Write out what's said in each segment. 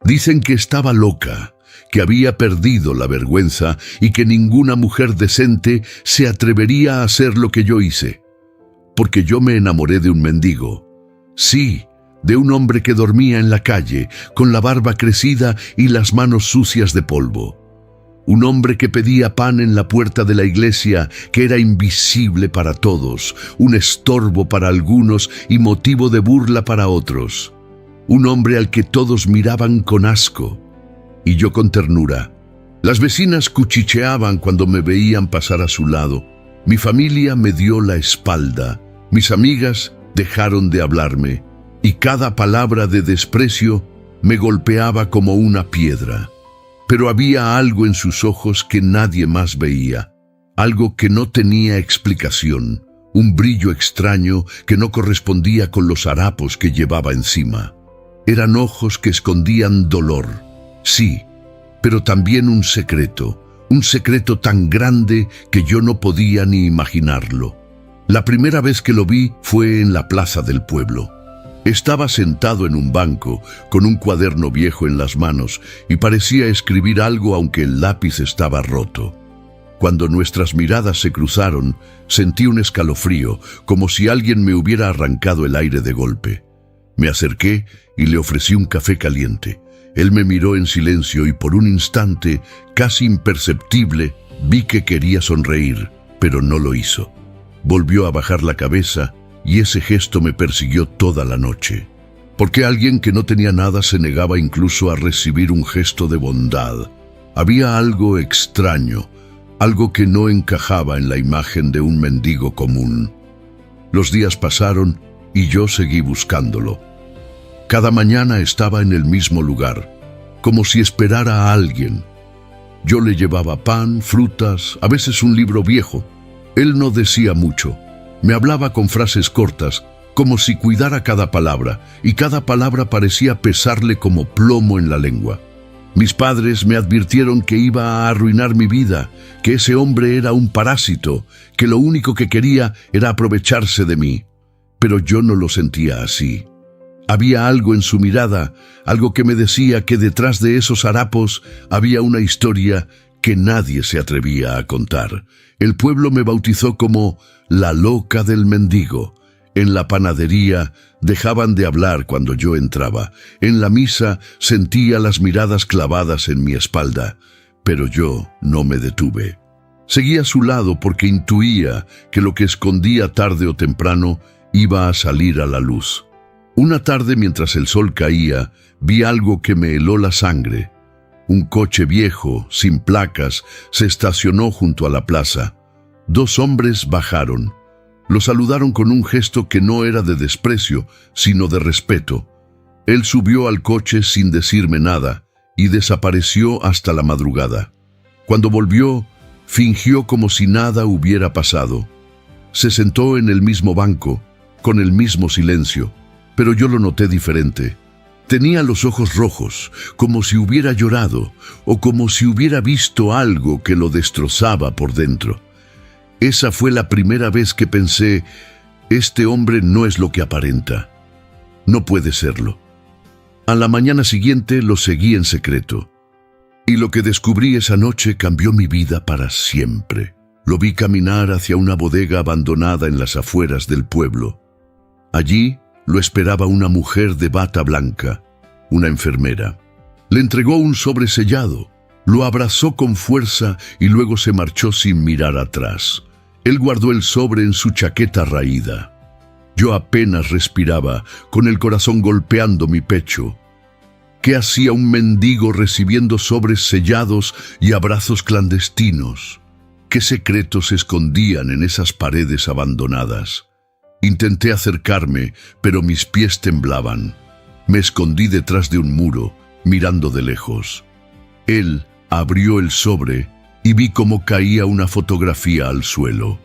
Dicen que estaba loca, que había perdido la vergüenza y que ninguna mujer decente se atrevería a hacer lo que yo hice. Porque yo me enamoré de un mendigo. Sí, de un hombre que dormía en la calle, con la barba crecida y las manos sucias de polvo. Un hombre que pedía pan en la puerta de la iglesia, que era invisible para todos, un estorbo para algunos y motivo de burla para otros. Un hombre al que todos miraban con asco, y yo con ternura. Las vecinas cuchicheaban cuando me veían pasar a su lado. Mi familia me dio la espalda. Mis amigas dejaron de hablarme, y cada palabra de desprecio me golpeaba como una piedra. Pero había algo en sus ojos que nadie más veía, algo que no tenía explicación, un brillo extraño que no correspondía con los harapos que llevaba encima. Eran ojos que escondían dolor, sí, pero también un secreto tan grande que yo no podía ni imaginarlo. La primera vez que lo vi fue en la plaza del pueblo. Estaba sentado en un banco, con un cuaderno viejo en las manos, y parecía escribir algo aunque el lápiz estaba roto. Cuando nuestras miradas se cruzaron, sentí un escalofrío, como si alguien me hubiera arrancado el aire de golpe. Me acerqué y le ofrecí un café caliente. Él me miró en silencio y por un instante, casi imperceptible, vi que quería sonreír, pero no lo hizo. Volvió a bajar la cabeza y ese gesto me persiguió toda la noche. ¿Por qué alguien que no tenía nada se negaba incluso a recibir un gesto de bondad? Había algo extraño, algo que no encajaba en la imagen de un mendigo común. Los días pasaron y yo seguí buscándolo. Cada mañana estaba en el mismo lugar, como si esperara a alguien. Yo le llevaba pan, frutas, a veces un libro viejo. Él no decía mucho. Me hablaba con frases cortas, como si cuidara cada palabra, y cada palabra parecía pesarle como plomo en la lengua. Mis padres me advirtieron que iba a arruinar mi vida, que ese hombre era un parásito, que lo único que quería era aprovecharse de mí. Pero yo no lo sentía así. Había algo en su mirada, algo que me decía que detrás de esos harapos había una historia que nadie se atrevía a contar. El pueblo me bautizó como la loca del mendigo. En la panadería dejaban de hablar cuando yo entraba. En la misa sentía las miradas clavadas en mi espalda, pero yo no me detuve. Seguí a su lado porque intuía que lo que escondía tarde o temprano iba a salir a la luz. Una tarde, mientras el sol caía, vi algo que me heló la sangre. Un coche viejo, sin placas, se estacionó junto a la plaza. Dos hombres bajaron. Lo saludaron con un gesto que no era de desprecio, sino de respeto. Él subió al coche sin decirme nada y desapareció hasta la madrugada. Cuando volvió, fingió como si nada hubiera pasado. Se sentó en el mismo banco, con el mismo silencio, pero yo lo noté diferente. Tenía los ojos rojos, como si hubiera llorado, o como si hubiera visto algo que lo destrozaba por dentro. Esa fue la primera vez que pensé, este hombre no es lo que aparenta. No puede serlo. A la mañana siguiente lo seguí en secreto. Y lo que descubrí esa noche cambió mi vida para siempre. Lo vi caminar hacia una bodega abandonada en las afueras del pueblo. Allí lo esperaba una mujer de bata blanca, una enfermera. Le entregó un sobre sellado, lo abrazó con fuerza y luego se marchó sin mirar atrás. Él guardó el sobre en su chaqueta raída. Yo apenas respiraba, con el corazón golpeando mi pecho. ¿Qué hacía un mendigo recibiendo sobres sellados y abrazos clandestinos? ¿Qué secretos se escondían en esas paredes abandonadas? Intenté acercarme, pero mis pies temblaban. Me escondí detrás de un muro, mirando de lejos. Él abrió el sobre y vi cómo caía una fotografía al suelo.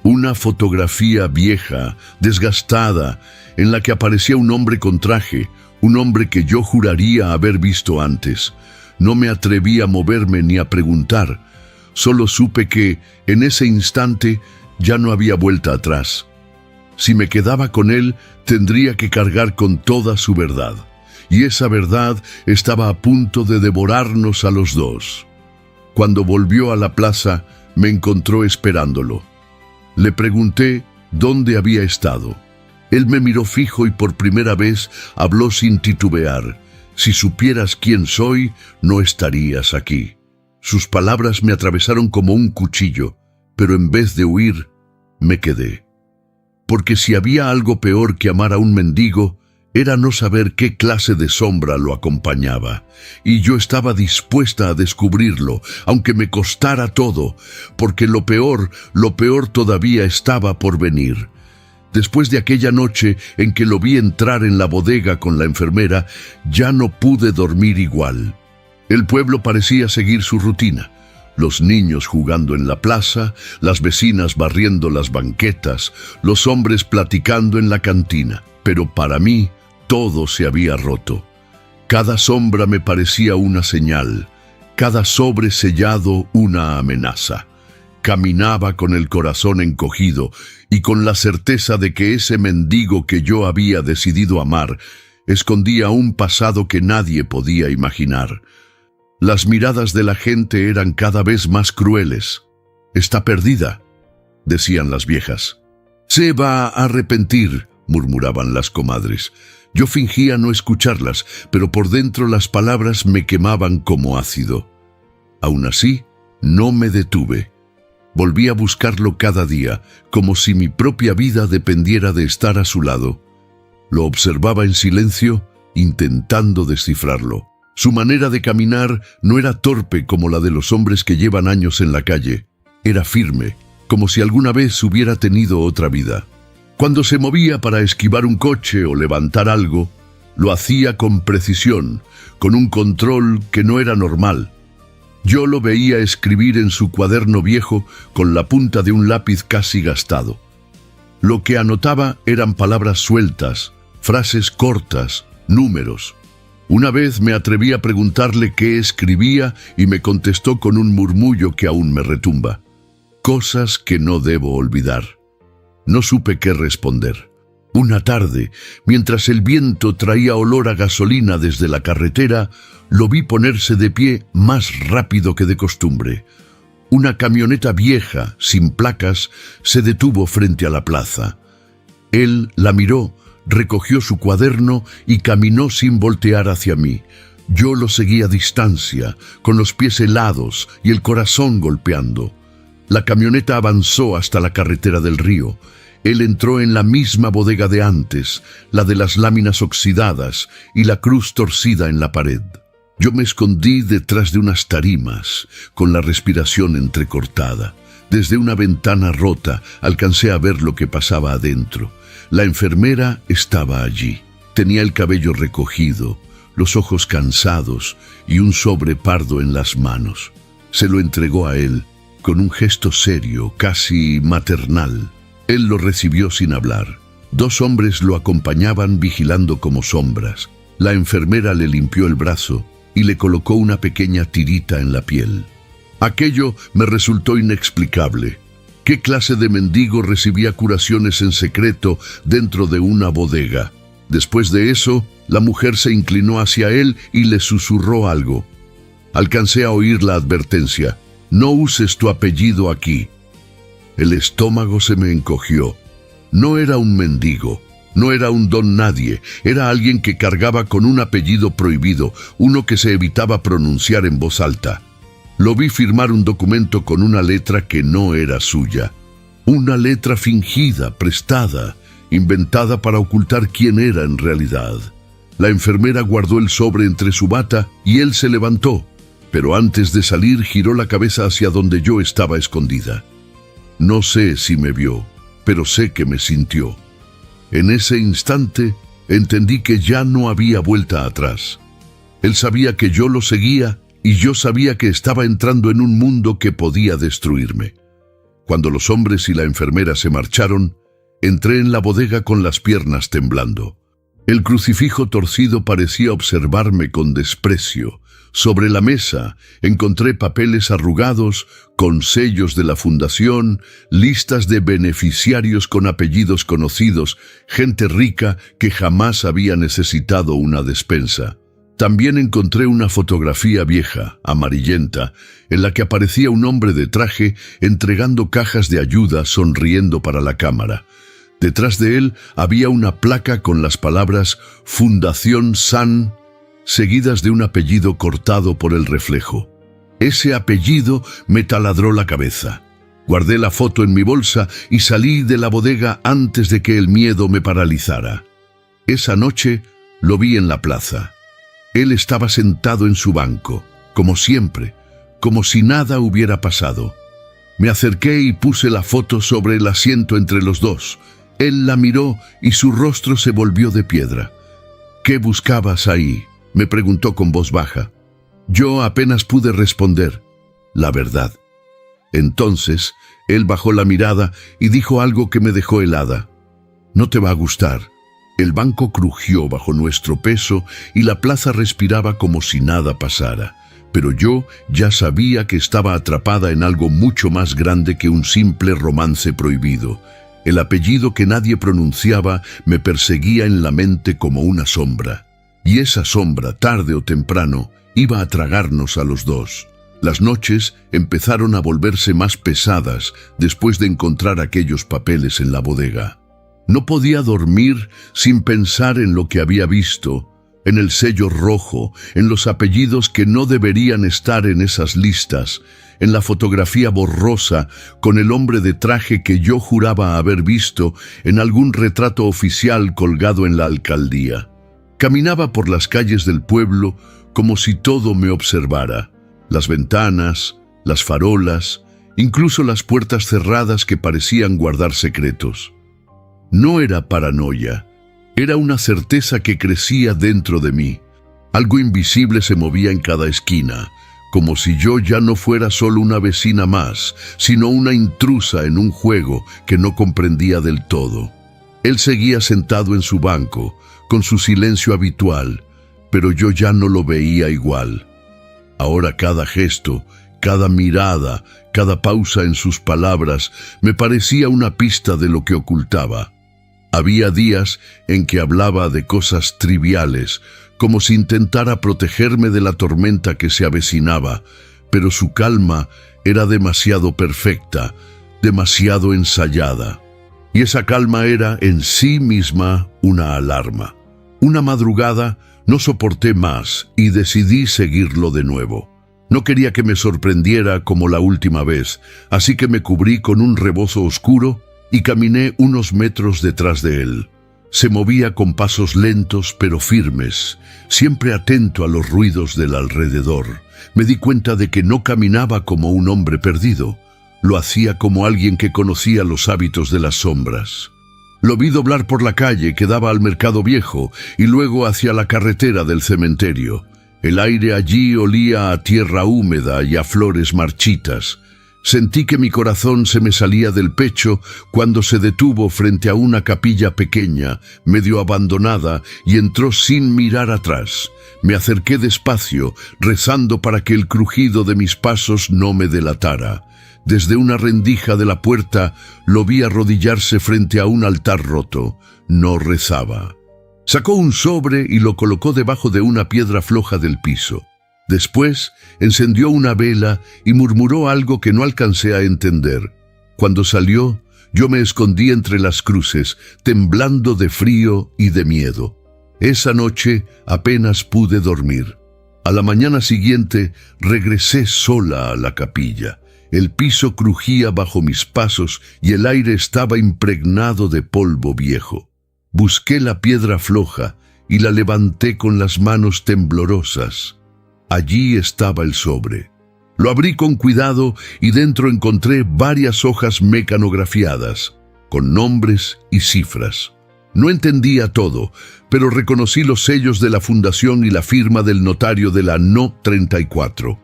Una fotografía vieja, desgastada, en la que aparecía un hombre con traje, un hombre que yo juraría haber visto antes. No me atreví a moverme ni a preguntar. Solo supe que, en ese instante, ya no había vuelta atrás. Si me quedaba con él, tendría que cargar con toda su verdad. y esa verdad estaba a punto de devorarnos a los dos. Cuando volvió a la plaza, me encontró esperándolo. Le pregunté dónde había estado. Él me miró fijo y por primera vez habló sin titubear. Si supieras quién soy, no estarías aquí. Sus palabras me atravesaron como un cuchillo, pero en vez de huir, me quedé. Porque si había algo peor que amar a un mendigo, era no saber qué clase de sombra lo acompañaba, y yo estaba dispuesta a descubrirlo, aunque me costara todo, porque lo peor todavía estaba por venir. Después de aquella noche en que lo vi entrar en la bodega con la enfermera, ya no pude dormir igual. El pueblo parecía seguir su rutina. Los niños jugando en la plaza, las vecinas barriendo las banquetas, los hombres platicando en la cantina. Pero para mí, todo se había roto. Cada sombra me parecía una señal, cada sobre sellado una amenaza. Caminaba con el corazón encogido y con la certeza de que ese mendigo que yo había decidido amar escondía un pasado que nadie podía imaginar. Las miradas de la gente eran cada vez más crueles. «Está perdida», decían las viejas. «Se va a arrepentir», murmuraban las comadres. Yo fingía no escucharlas, pero por dentro las palabras me quemaban como ácido. Aún así, no me detuve. Volví a buscarlo cada día, como si mi propia vida dependiera de estar a su lado. Lo observaba en silencio, intentando descifrarlo. Su manera de caminar no era torpe como la de los hombres que llevan años en la calle. Era firme, como si alguna vez hubiera tenido otra vida. Cuando se movía para esquivar un coche o levantar algo, lo hacía con precisión, con un control que no era normal. Yo lo veía escribir en su cuaderno viejo con la punta de un lápiz casi gastado. Lo que anotaba eran palabras sueltas, frases cortas, números. Una vez me atreví a preguntarle qué escribía y me contestó con un murmullo que aún me retumba. Cosas que no debo olvidar. No supe qué responder. Una tarde, mientras el viento traía olor a gasolina desde la carretera, lo vi ponerse de pie más rápido que de costumbre. Una camioneta vieja, sin placas, se detuvo frente a la plaza. Él la miró, recogió su cuaderno y caminó sin voltear hacia mí. Yo lo seguí a distancia, con los pies helados y el corazón golpeando. La camioneta avanzó hasta la carretera del río. Él entró en la misma bodega de antes, la de las láminas oxidadas y la cruz torcida en la pared. Yo me escondí detrás de unas tarimas, con la respiración entrecortada. Desde una ventana rota alcancé a ver lo que pasaba adentro. La enfermera estaba allí. Tenía el cabello recogido, los ojos cansados y un sobre pardo en las manos. Se lo entregó a él, con un gesto serio, casi maternal. Él lo recibió sin hablar. Dos hombres lo acompañaban vigilando como sombras. La enfermera le limpió el brazo y le colocó una pequeña tirita en la piel. Aquello me resultó inexplicable. ¿Qué clase de mendigo recibía curaciones en secreto dentro de una bodega? Después de eso, la mujer se inclinó hacia él y le susurró algo. Alcancé a oír la advertencia: «No uses tu apellido aquí». El estómago se me encogió. No era un mendigo, no era un don nadie, era alguien que cargaba con un apellido prohibido, uno que se evitaba pronunciar en voz alta. Lo vi firmar un documento con una letra que no era suya. Una letra fingida, prestada, inventada para ocultar quién era en realidad. La enfermera guardó el sobre entre su bata y él se levantó, pero antes de salir giró la cabeza hacia donde yo estaba escondida. No sé si me vio, pero sé que me sintió. En ese instante entendí que ya no había vuelta atrás. Él sabía que yo lo seguía y yo sabía que estaba entrando en un mundo que podía destruirme. Cuando los hombres y la enfermera se marcharon, entré en la bodega con las piernas temblando. El crucifijo torcido parecía observarme con desprecio. Sobre la mesa encontré papeles arrugados con sellos de la fundación, listas de beneficiarios con apellidos conocidos, gente rica que jamás había necesitado una despensa. También encontré una fotografía vieja, amarillenta, en la que aparecía un hombre de traje entregando cajas de ayuda sonriendo para la cámara. Detrás de él había una placa con las palabras Fundación San, seguidas de un apellido cortado por el reflejo. Ese apellido me taladró la cabeza. Guardé la foto en mi bolsa y salí de la bodega antes de que el miedo me paralizara. Esa noche lo vi en la plaza. Él estaba sentado en su banco, como siempre, como si nada hubiera pasado. Me acerqué y puse la foto sobre el asiento entre los dos. Él la miró y su rostro se volvió de piedra. «¿Qué buscabas ahí?», me preguntó con voz baja. Yo apenas pude responder: la verdad. Entonces, él bajó la mirada y dijo algo que me dejó helada. «No te va a gustar». El banco crujió bajo nuestro peso y la plaza respiraba como si nada pasara. Pero yo ya sabía que estaba atrapada en algo mucho más grande que un simple romance prohibido. El apellido que nadie pronunciaba me perseguía en la mente como una sombra. Y esa sombra, tarde o temprano, iba a tragarnos a los dos. Las noches empezaron a volverse más pesadas después de encontrar aquellos papeles en la bodega. No podía dormir sin pensar en lo que había visto, en el sello rojo, en los apellidos que no deberían estar en esas listas, en la fotografía borrosa con el hombre de traje que yo juraba haber visto en algún retrato oficial colgado en la alcaldía. Caminaba por las calles del pueblo como si todo me observara. Las ventanas, las farolas, incluso las puertas cerradas que parecían guardar secretos. No era paranoia, era una certeza que crecía dentro de mí. Algo invisible se movía en cada esquina, como si yo ya no fuera solo una vecina más, sino una intrusa en un juego que no comprendía del todo. Él seguía sentado en su banco, con su silencio habitual, pero yo ya no lo veía igual. Ahora cada gesto, cada mirada, cada pausa en sus palabras me parecía una pista de lo que ocultaba. Había días en que hablaba de cosas triviales, como si intentara protegerme de la tormenta que se avecinaba, pero su calma era demasiado perfecta, demasiado ensayada. Y esa calma era en sí misma una alarma. Una madrugada no soporté más y decidí seguirlo de nuevo. No quería que me sorprendiera como la última vez, así que me cubrí con un rebozo oscuro y caminé unos metros detrás de él. Se movía con pasos lentos pero firmes, siempre atento a los ruidos del alrededor. Me di cuenta de que no caminaba como un hombre perdido. Lo hacía como alguien que conocía los hábitos de las sombras. Lo vi doblar por la calle que daba al mercado viejo y luego hacia la carretera del cementerio. El aire allí olía a tierra húmeda y a flores marchitas. Sentí que mi corazón se me salía del pecho cuando se detuvo frente a una capilla pequeña, medio abandonada, y entró sin mirar atrás. Me acerqué despacio, rezando para que el crujido de mis pasos no me delatara. Desde una rendija de la puerta lo vi arrodillarse frente a un altar roto. No rezaba. Sacó un sobre y lo colocó debajo de una piedra floja del piso. Después encendió una vela y murmuró algo que no alcancé a entender. Cuando salió, yo me escondí entre las cruces, temblando de frío y de miedo. Esa noche apenas pude dormir. A la mañana siguiente regresé sola a la capilla. El piso crujía bajo mis pasos y el aire estaba impregnado de polvo viejo. Busqué la piedra floja y la levanté con las manos temblorosas. Allí estaba el sobre. Lo abrí con cuidado y dentro encontré varias hojas mecanografiadas, con nombres y cifras. No entendía todo, pero reconocí los sellos de la fundación y la firma del notario de la No 34.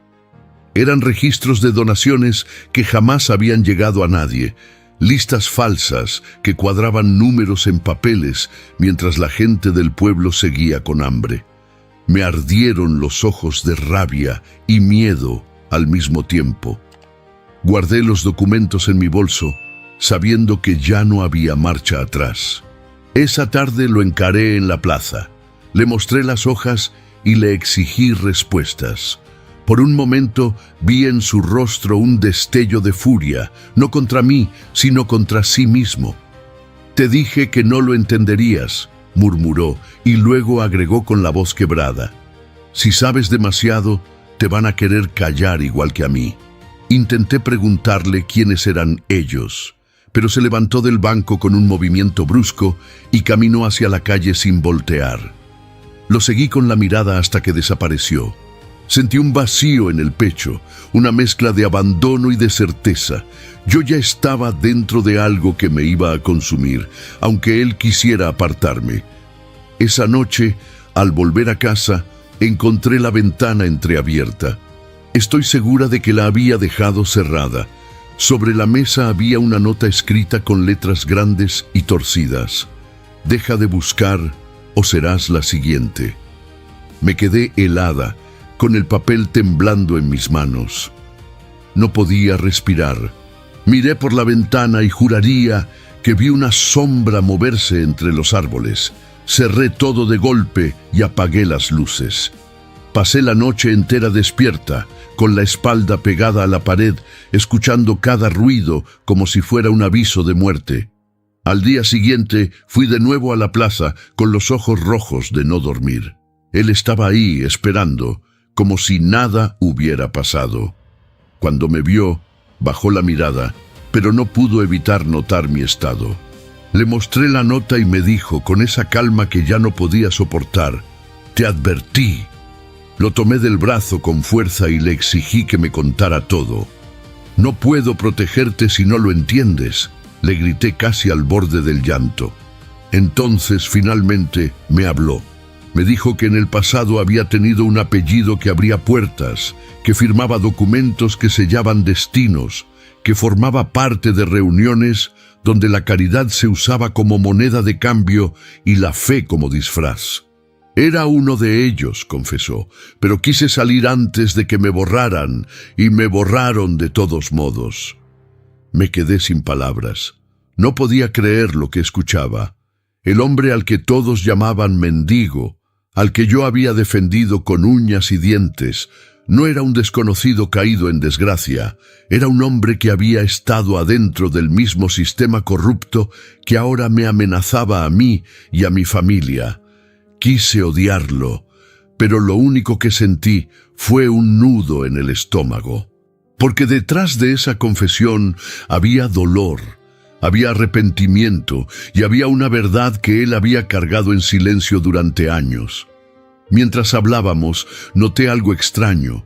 Eran registros de donaciones que jamás habían llegado a nadie, listas falsas que cuadraban números en papeles mientras la gente del pueblo seguía con hambre. Me ardieron los ojos de rabia y miedo al mismo tiempo. Guardé los documentos en mi bolso, sabiendo que ya no había marcha atrás. Esa tarde lo encaré en la plaza. Le mostré las hojas y le exigí respuestas. Por un momento vi en su rostro un destello de furia, no contra mí, sino contra sí mismo. «Te dije que no lo entenderías», murmuró, y luego agregó con la voz quebrada. «Si sabes demasiado, te van a querer callar igual que a mí». Intenté preguntarle quiénes eran ellos, pero se levantó del banco con un movimiento brusco y caminó hacia la calle sin voltear. Lo seguí con la mirada hasta que desapareció. Sentí un vacío en el pecho, una mezcla de abandono y de certeza. Yo ya estaba dentro de algo que me iba a consumir, aunque él quisiera apartarme. Esa noche, al volver a casa, encontré la ventana entreabierta. Estoy segura de que la había dejado cerrada. Sobre la mesa había una nota escrita con letras grandes y torcidas. «Deja de buscar o serás la siguiente». Me quedé helada, con el papel temblando en mis manos. No podía respirar. Miré por la ventana y juraría que vi una sombra moverse entre los árboles. Cerré todo de golpe y apagué las luces. Pasé la noche entera despierta, con la espalda pegada a la pared, escuchando cada ruido como si fuera un aviso de muerte. Al día siguiente fui de nuevo a la plaza con los ojos rojos de no dormir. Él estaba ahí esperando, como si nada hubiera pasado. Cuando me vio, bajó la mirada, pero no pudo evitar notar mi estado. Le mostré la nota y me dijo, con esa calma que ya no podía soportar: «Te advertí». Lo tomé del brazo con fuerza y le exigí que me contara todo. «No puedo protegerte si no lo entiendes», le grité casi al borde del llanto. Entonces, finalmente, me habló. Me dijo que en el pasado había tenido un apellido que abría puertas, que firmaba documentos que sellaban destinos, que formaba parte de reuniones donde la caridad se usaba como moneda de cambio y la fe como disfraz. «Era uno de ellos», confesó, «pero quise salir antes de que me borraran, y me borraron de todos modos». Me quedé sin palabras. No podía creer lo que escuchaba. El hombre al que todos llamaban mendigo, al que yo había defendido con uñas y dientes, no era un desconocido caído en desgracia, era un hombre que había estado adentro del mismo sistema corrupto que ahora me amenazaba a mí y a mi familia. Quise odiarlo, pero lo único que sentí fue un nudo en el estómago. Porque detrás de esa confesión había dolor, había arrepentimiento y había una verdad que él había cargado en silencio durante años. Mientras hablábamos, noté algo extraño.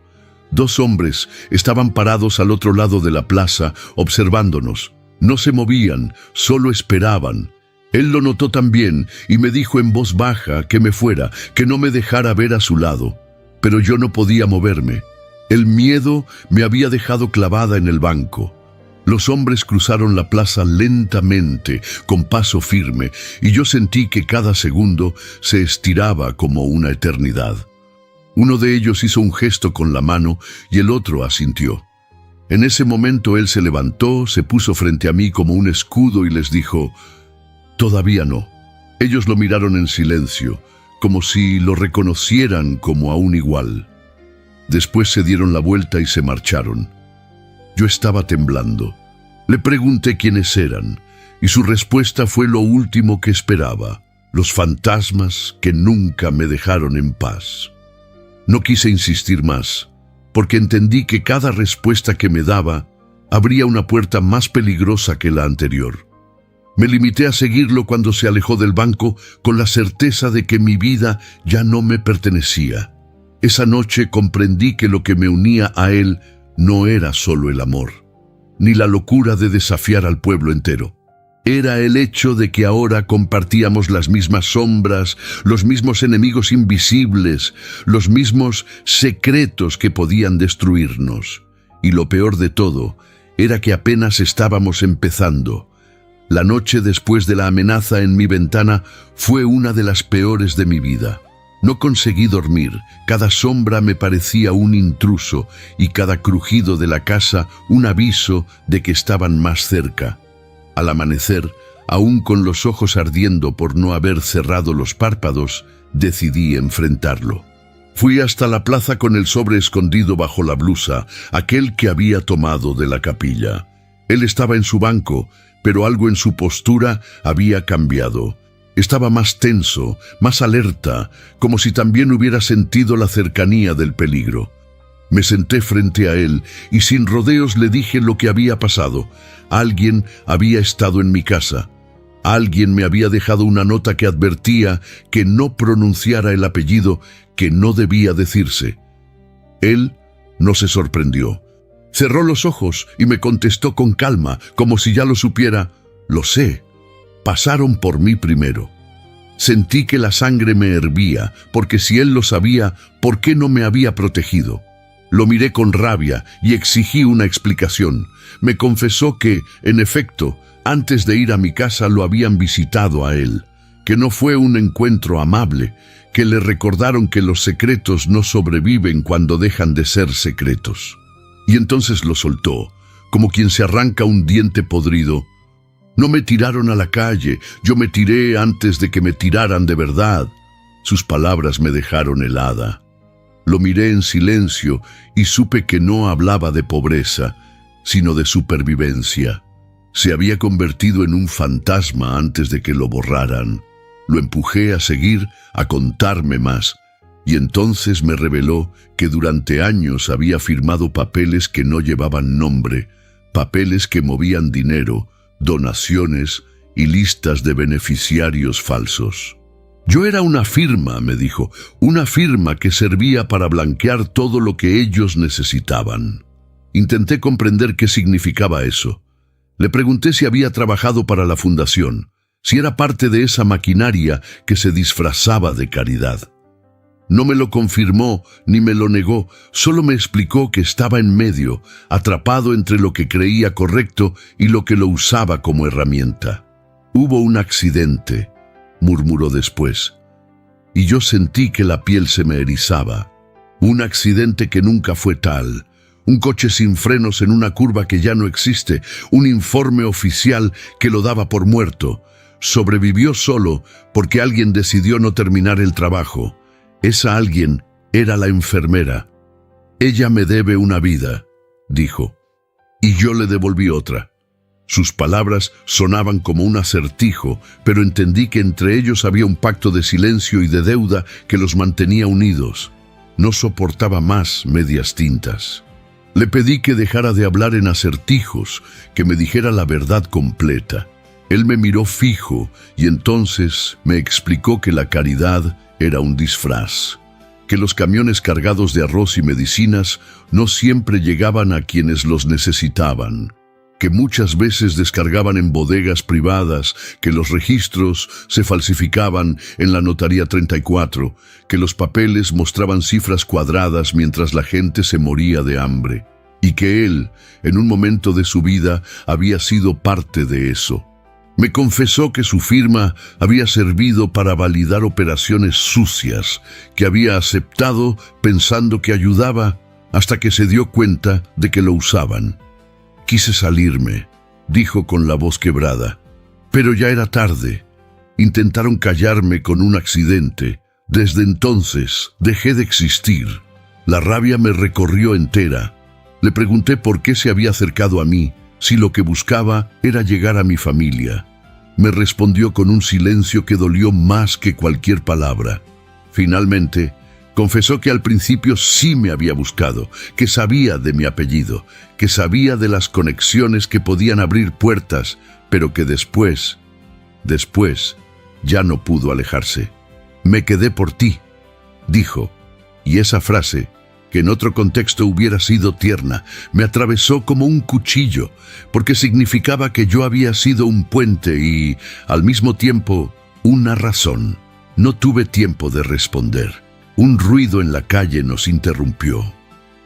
2 hombres estaban parados al otro lado de la plaza, observándonos. No se movían, solo esperaban. Él lo notó también y me dijo en voz baja que me fuera, que no me dejara ver a su lado. Pero yo no podía moverme. El miedo me había dejado clavada en el banco. Los hombres cruzaron la plaza lentamente, con paso firme, y yo sentí que cada segundo se estiraba como una eternidad. Uno de ellos hizo un gesto con la mano y el otro asintió. En ese momento él se levantó, se puso frente a mí como un escudo y les dijo: «Todavía no». Ellos lo miraron en silencio, como si lo reconocieran como a un igual. Después se dieron la vuelta y se marcharon. Yo estaba temblando. Le pregunté quiénes eran, y su respuesta fue lo último que esperaba: los fantasmas que nunca me dejaron en paz. No quise insistir más, porque entendí que cada respuesta que me daba abría una puerta más peligrosa que la anterior. Me limité a seguirlo cuando se alejó del banco con la certeza de que mi vida ya no me pertenecía. Esa noche comprendí que lo que me unía a él no era solo el amor, ni la locura de desafiar al pueblo entero. Era el hecho de que ahora compartíamos las mismas sombras, los mismos enemigos invisibles, los mismos secretos que podían destruirnos. Y lo peor de todo era que apenas estábamos empezando. La noche después de la amenaza en mi ventana fue una de las peores de mi vida. No conseguí dormir, cada sombra me parecía un intruso y cada crujido de la casa un aviso de que estaban más cerca. Al amanecer, aún con los ojos ardiendo por no haber cerrado los párpados, decidí enfrentarlo. Fui hasta la plaza con el sobre escondido bajo la blusa, aquel que había tomado de la capilla. Él estaba en su banco, pero algo en su postura había cambiado. Estaba más tenso, más alerta, como si también hubiera sentido la cercanía del peligro. Me senté frente a él y sin rodeos le dije lo que había pasado. Alguien había estado en mi casa. Alguien me había dejado una nota que advertía que no pronunciara el apellido que no debía decirse. Él no se sorprendió. Cerró los ojos y me contestó con calma, como si ya lo supiera. Lo sé. Pasaron por mí primero. Sentí que la sangre me hervía, porque si él lo sabía, ¿por qué no me había protegido? Lo miré con rabia y exigí una explicación. Me confesó que, en efecto, antes de ir a mi casa lo habían visitado a él, que no fue un encuentro amable, que le recordaron que los secretos no sobreviven cuando dejan de ser secretos. Y entonces lo soltó, como quien se arranca un diente podrido. No me tiraron a la calle, yo me tiré antes de que me tiraran de verdad. Sus palabras me dejaron helada. Lo miré en silencio y supe que no hablaba de pobreza, sino de supervivencia. Se había convertido en un fantasma antes de que lo borraran. Lo empujé a seguir, a contarme más, y entonces me reveló que durante años había firmado papeles que no llevaban nombre, papeles que movían dinero, donaciones y listas de beneficiarios falsos. Yo era una firma, me dijo, una firma que servía para blanquear todo lo que ellos necesitaban. Intenté comprender qué significaba eso. Le pregunté si había trabajado para la fundación, si era parte de esa maquinaria que se disfrazaba de caridad. No me lo confirmó ni me lo negó, solo me explicó que estaba en medio, atrapado entre lo que creía correcto y lo que lo usaba como herramienta. Hubo un accidente, murmuró después, y yo sentí que la piel se me erizaba. Un accidente que nunca fue tal. Un coche sin frenos en una curva que ya no existe, un informe oficial que lo daba por muerto. Sobrevivió solo porque alguien decidió no terminar el trabajo. Esa alguien era la enfermera. Ella me debe una vida, dijo, y yo le devolví otra. Sus palabras sonaban como un acertijo, pero entendí que entre ellos había un pacto de silencio y de deuda que los mantenía unidos. No soportaba más medias tintas. Le pedí que dejara de hablar en acertijos, que me dijera la verdad completa. Él me miró fijo y entonces me explicó que la caridad era un disfraz, que los camiones cargados de arroz y medicinas no siempre llegaban a quienes los necesitaban, que muchas veces descargaban en bodegas privadas, que los registros se falsificaban en la Notaría 34, que los papeles mostraban cifras cuadradas mientras la gente se moría de hambre, y que él, en un momento de su vida, había sido parte de eso. Me confesó que su firma había servido para validar operaciones sucias, que había aceptado pensando que ayudaba, hasta que se dio cuenta de que lo usaban. Quise salirme, dijo con la voz quebrada, pero ya era tarde. Intentaron callarme con un accidente. Desde entonces dejé de existir. La rabia me recorrió entera. Le pregunté por qué se había acercado a mí, si lo que buscaba era llegar a mi familia. Me respondió con un silencio que dolió más que cualquier palabra. Finalmente, confesó que al principio sí me había buscado, que sabía de mi apellido, que sabía de las conexiones que podían abrir puertas, pero que después, ya no pudo alejarse. Me quedé por ti, dijo, y esa frase, que en otro contexto hubiera sido tierna, me atravesó como un cuchillo, porque significaba que yo había sido un puente y, al mismo tiempo, una razón. No tuve tiempo de responder. Un ruido en la calle nos interrumpió.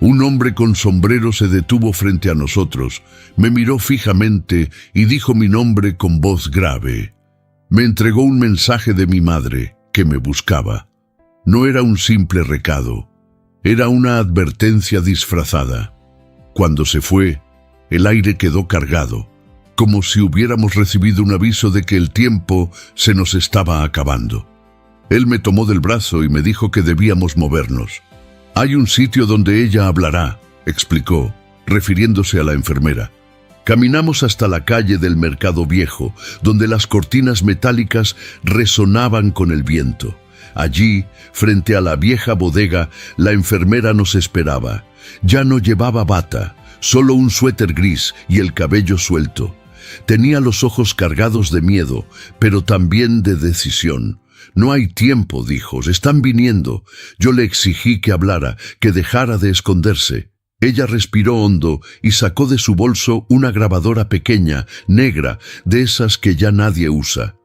Un hombre con sombrero se detuvo frente a nosotros, me miró fijamente y dijo mi nombre con voz grave. Me entregó un mensaje de mi madre, que me buscaba. No era un simple recado, era una advertencia disfrazada. Cuando se fue, el aire quedó cargado, como si hubiéramos recibido un aviso de que el tiempo se nos estaba acabando. Él me tomó del brazo y me dijo que debíamos movernos. «Hay un sitio donde ella hablará», explicó, refiriéndose a la enfermera. Caminamos hasta la calle del Mercado Viejo, donde las cortinas metálicas resonaban con el viento. Allí, frente a la vieja bodega, la enfermera nos esperaba. Ya no llevaba bata, solo un suéter gris y el cabello suelto. Tenía los ojos cargados de miedo, pero también de decisión. «No hay tiempo», dijo, «están viniendo». Yo le exigí que hablara, que dejara de esconderse. Ella respiró hondo y sacó de su bolso una grabadora pequeña, negra, de esas que ya nadie usa.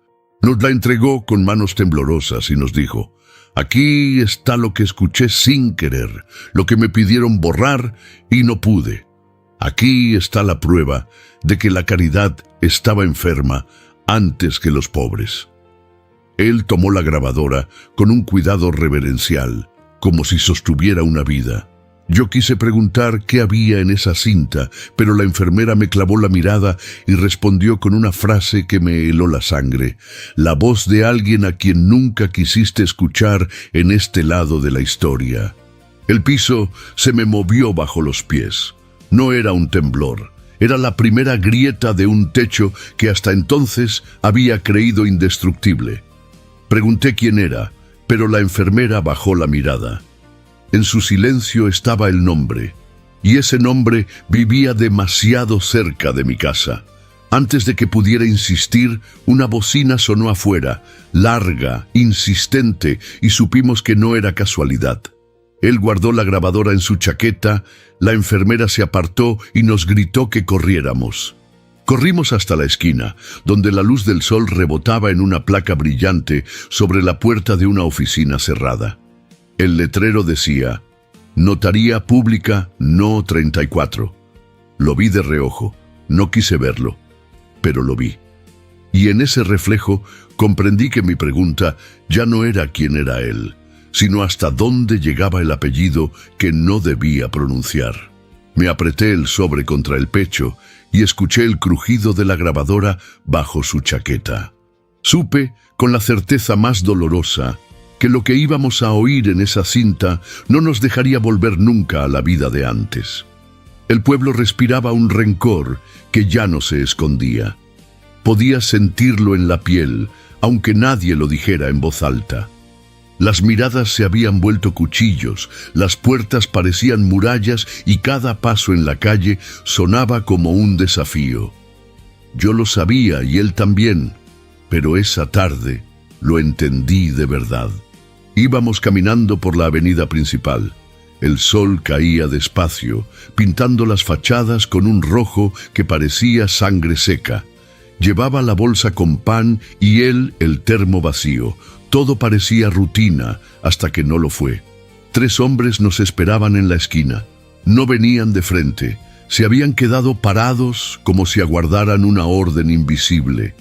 Nos la entregó con manos temblorosas y nos dijo: «Aquí está lo que escuché sin querer, lo que me pidieron borrar y no pude. Aquí está la prueba de que la caridad estaba enferma antes que los pobres». Él tomó la grabadora con un cuidado reverencial, como si sostuviera una vida. Yo quise preguntar qué había en esa cinta, pero la enfermera me clavó la mirada y respondió con una frase que me heló la sangre: «La voz de alguien a quien nunca quisiste escuchar en este lado de la historia». El piso se me movió bajo los pies. No era un temblor, era la primera grieta de un techo que hasta entonces había creído indestructible. Pregunté quién era, pero la enfermera bajó la mirada. En su silencio estaba el nombre, y ese nombre vivía demasiado cerca de mi casa. Antes de que pudiera insistir, una bocina sonó afuera, larga, insistente, y supimos que no era casualidad. Él guardó la grabadora en su chaqueta, la enfermera se apartó y nos gritó que corriéramos. Corrimos hasta la esquina, donde la luz del sol rebotaba en una placa brillante sobre la puerta de una oficina cerrada. El letrero decía: «Notaría Pública No 34». Lo vi de reojo, no quise verlo, pero lo vi. Y en ese reflejo comprendí que mi pregunta ya no era quién era él, sino hasta dónde llegaba el apellido que no debía pronunciar. Me apreté el sobre contra el pecho y escuché el crujido de la grabadora bajo su chaqueta. Supe, con la certeza más dolorosa, que lo que íbamos a oír en esa cinta no nos dejaría volver nunca a la vida de antes. El pueblo respiraba un rencor que ya no se escondía. Podía sentirlo en la piel, aunque nadie lo dijera en voz alta. Las miradas se habían vuelto cuchillos, las puertas parecían murallas y cada paso en la calle sonaba como un desafío. Yo lo sabía y él también, pero esa tarde lo entendí de verdad. Íbamos caminando por la avenida principal. El sol caía despacio, pintando las fachadas con un rojo que parecía sangre seca. Llevaba la bolsa con pan y él el termo vacío. Todo parecía rutina hasta que no lo fue. 3 hombres nos esperaban en la esquina. No venían de frente. Se habían quedado parados como si aguardaran una orden invisible.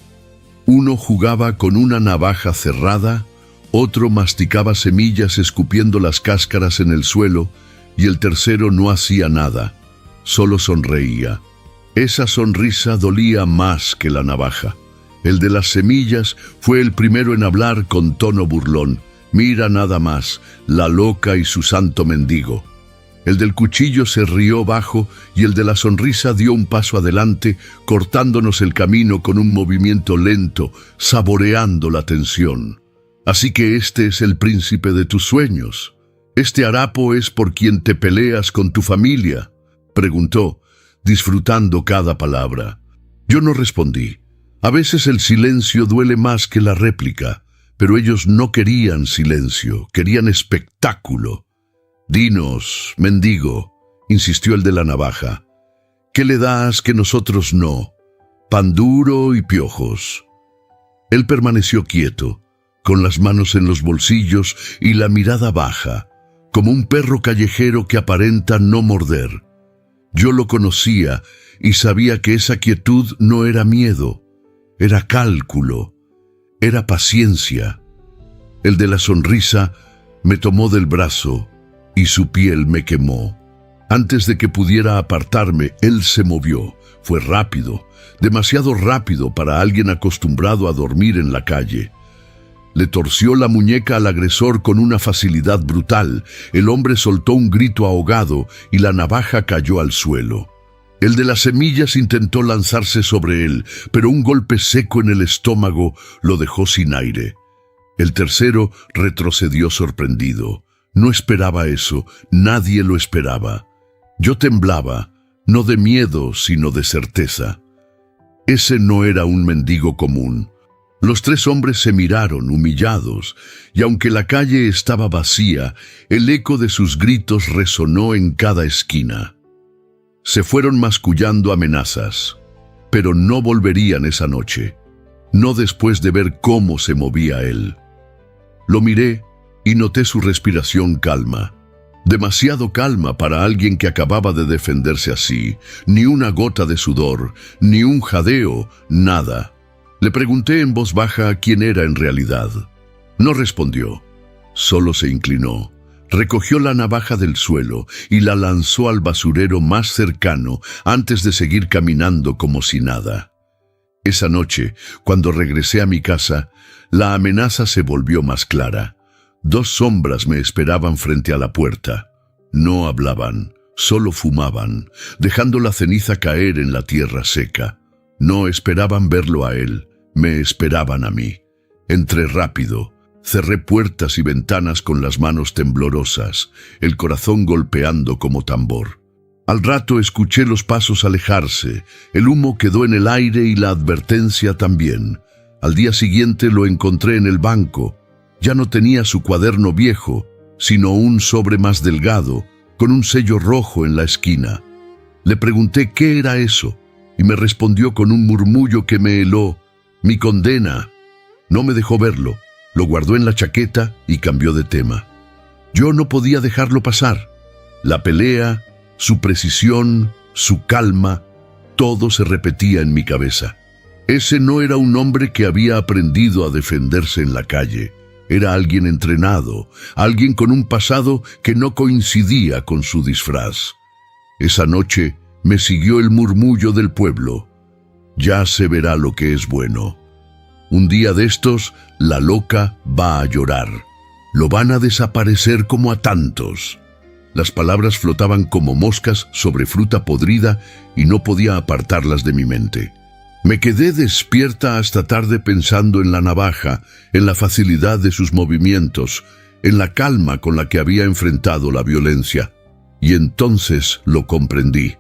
Uno jugaba con una navaja cerrada, otro masticaba semillas escupiendo las cáscaras en el suelo y el tercero no hacía nada, solo sonreía. Esa sonrisa dolía más que la navaja. El de las semillas fue el primero en hablar con tono burlón. «Mira nada más, la loca y su santo mendigo». El del cuchillo se rió bajo y el de la sonrisa dio un paso adelante, cortándonos el camino con un movimiento lento, saboreando la tensión. «Así que este es el príncipe de tus sueños. ¿Este harapo es por quien te peleas con tu familia?», preguntó, disfrutando cada palabra. Yo no respondí. A veces el silencio duele más que la réplica, pero ellos no querían silencio, querían espectáculo. «Dinos, mendigo», insistió el de la navaja, «¿qué le das que nosotros no? Pan duro y piojos». Él permaneció quieto, con las manos en los bolsillos y la mirada baja, como un perro callejero que aparenta no morder. Yo lo conocía y sabía que esa quietud no era miedo, era cálculo, era paciencia. El de la sonrisa Me tomó del brazo y su piel me quemó. Antes de que pudiera apartarme, él se movió. Fue rápido, demasiado rápido para alguien acostumbrado a dormir en la calle. Le torció la muñeca al agresor con una facilidad brutal. El hombre soltó un grito ahogado y la navaja cayó al suelo. El de las semillas intentó lanzarse sobre él, pero un golpe seco en el estómago lo dejó sin aire. El tercero retrocedió sorprendido. No esperaba eso, nadie lo esperaba. Yo temblaba, no de miedo, sino de certeza. Ese no era un mendigo común. Los tres hombres se miraron, humillados, y aunque la calle estaba vacía, el eco de sus gritos resonó en cada esquina. Se fueron mascullando amenazas, pero no volverían esa noche, no después de ver cómo se movía él. Lo miré y noté su respiración calma. Demasiado calma para alguien que acababa de defenderse así. Ni una gota de sudor, ni un jadeo, nada. Le pregunté en voz baja quién era en realidad. No respondió, solo se inclinó. Recogió la navaja del suelo y la lanzó al basurero más cercano antes de seguir caminando como si nada. Esa noche, cuando regresé a mi casa, la amenaza se volvió más clara. Dos sombras me esperaban frente a la puerta. No hablaban, solo fumaban, dejando la ceniza caer en la tierra seca. No esperaban verlo a él, me esperaban a mí. Entré rápido, cerré puertas y ventanas con las manos temblorosas, el corazón golpeando como tambor. Al rato escuché los pasos alejarse, el humo quedó en el aire y la advertencia también. Al día siguiente lo encontré en el banco. Ya no tenía su cuaderno viejo, sino un sobre más delgado, con un sello rojo en la esquina. Le pregunté qué era eso, y me respondió con un murmullo que me heló: «Mi condena». No me dejó verlo, lo guardó en la chaqueta y cambió de tema. Yo no podía dejarlo pasar. La pelea, su precisión, su calma, todo se repetía en mi cabeza. Ese no era un hombre que había aprendido a defenderse en la calle. Era alguien entrenado, alguien con un pasado que no coincidía con su disfraz. Esa noche me siguió el murmullo del pueblo: «Ya se verá lo que es bueno. Un día de estos, la loca va a llorar. Lo van a desaparecer como a tantos». Las palabras flotaban como moscas sobre fruta podrida y no podía apartarlas de mi mente. Me quedé despierta hasta tarde pensando en la navaja, en la facilidad de sus movimientos, en la calma con la que había enfrentado la violencia. Y entonces lo comprendí.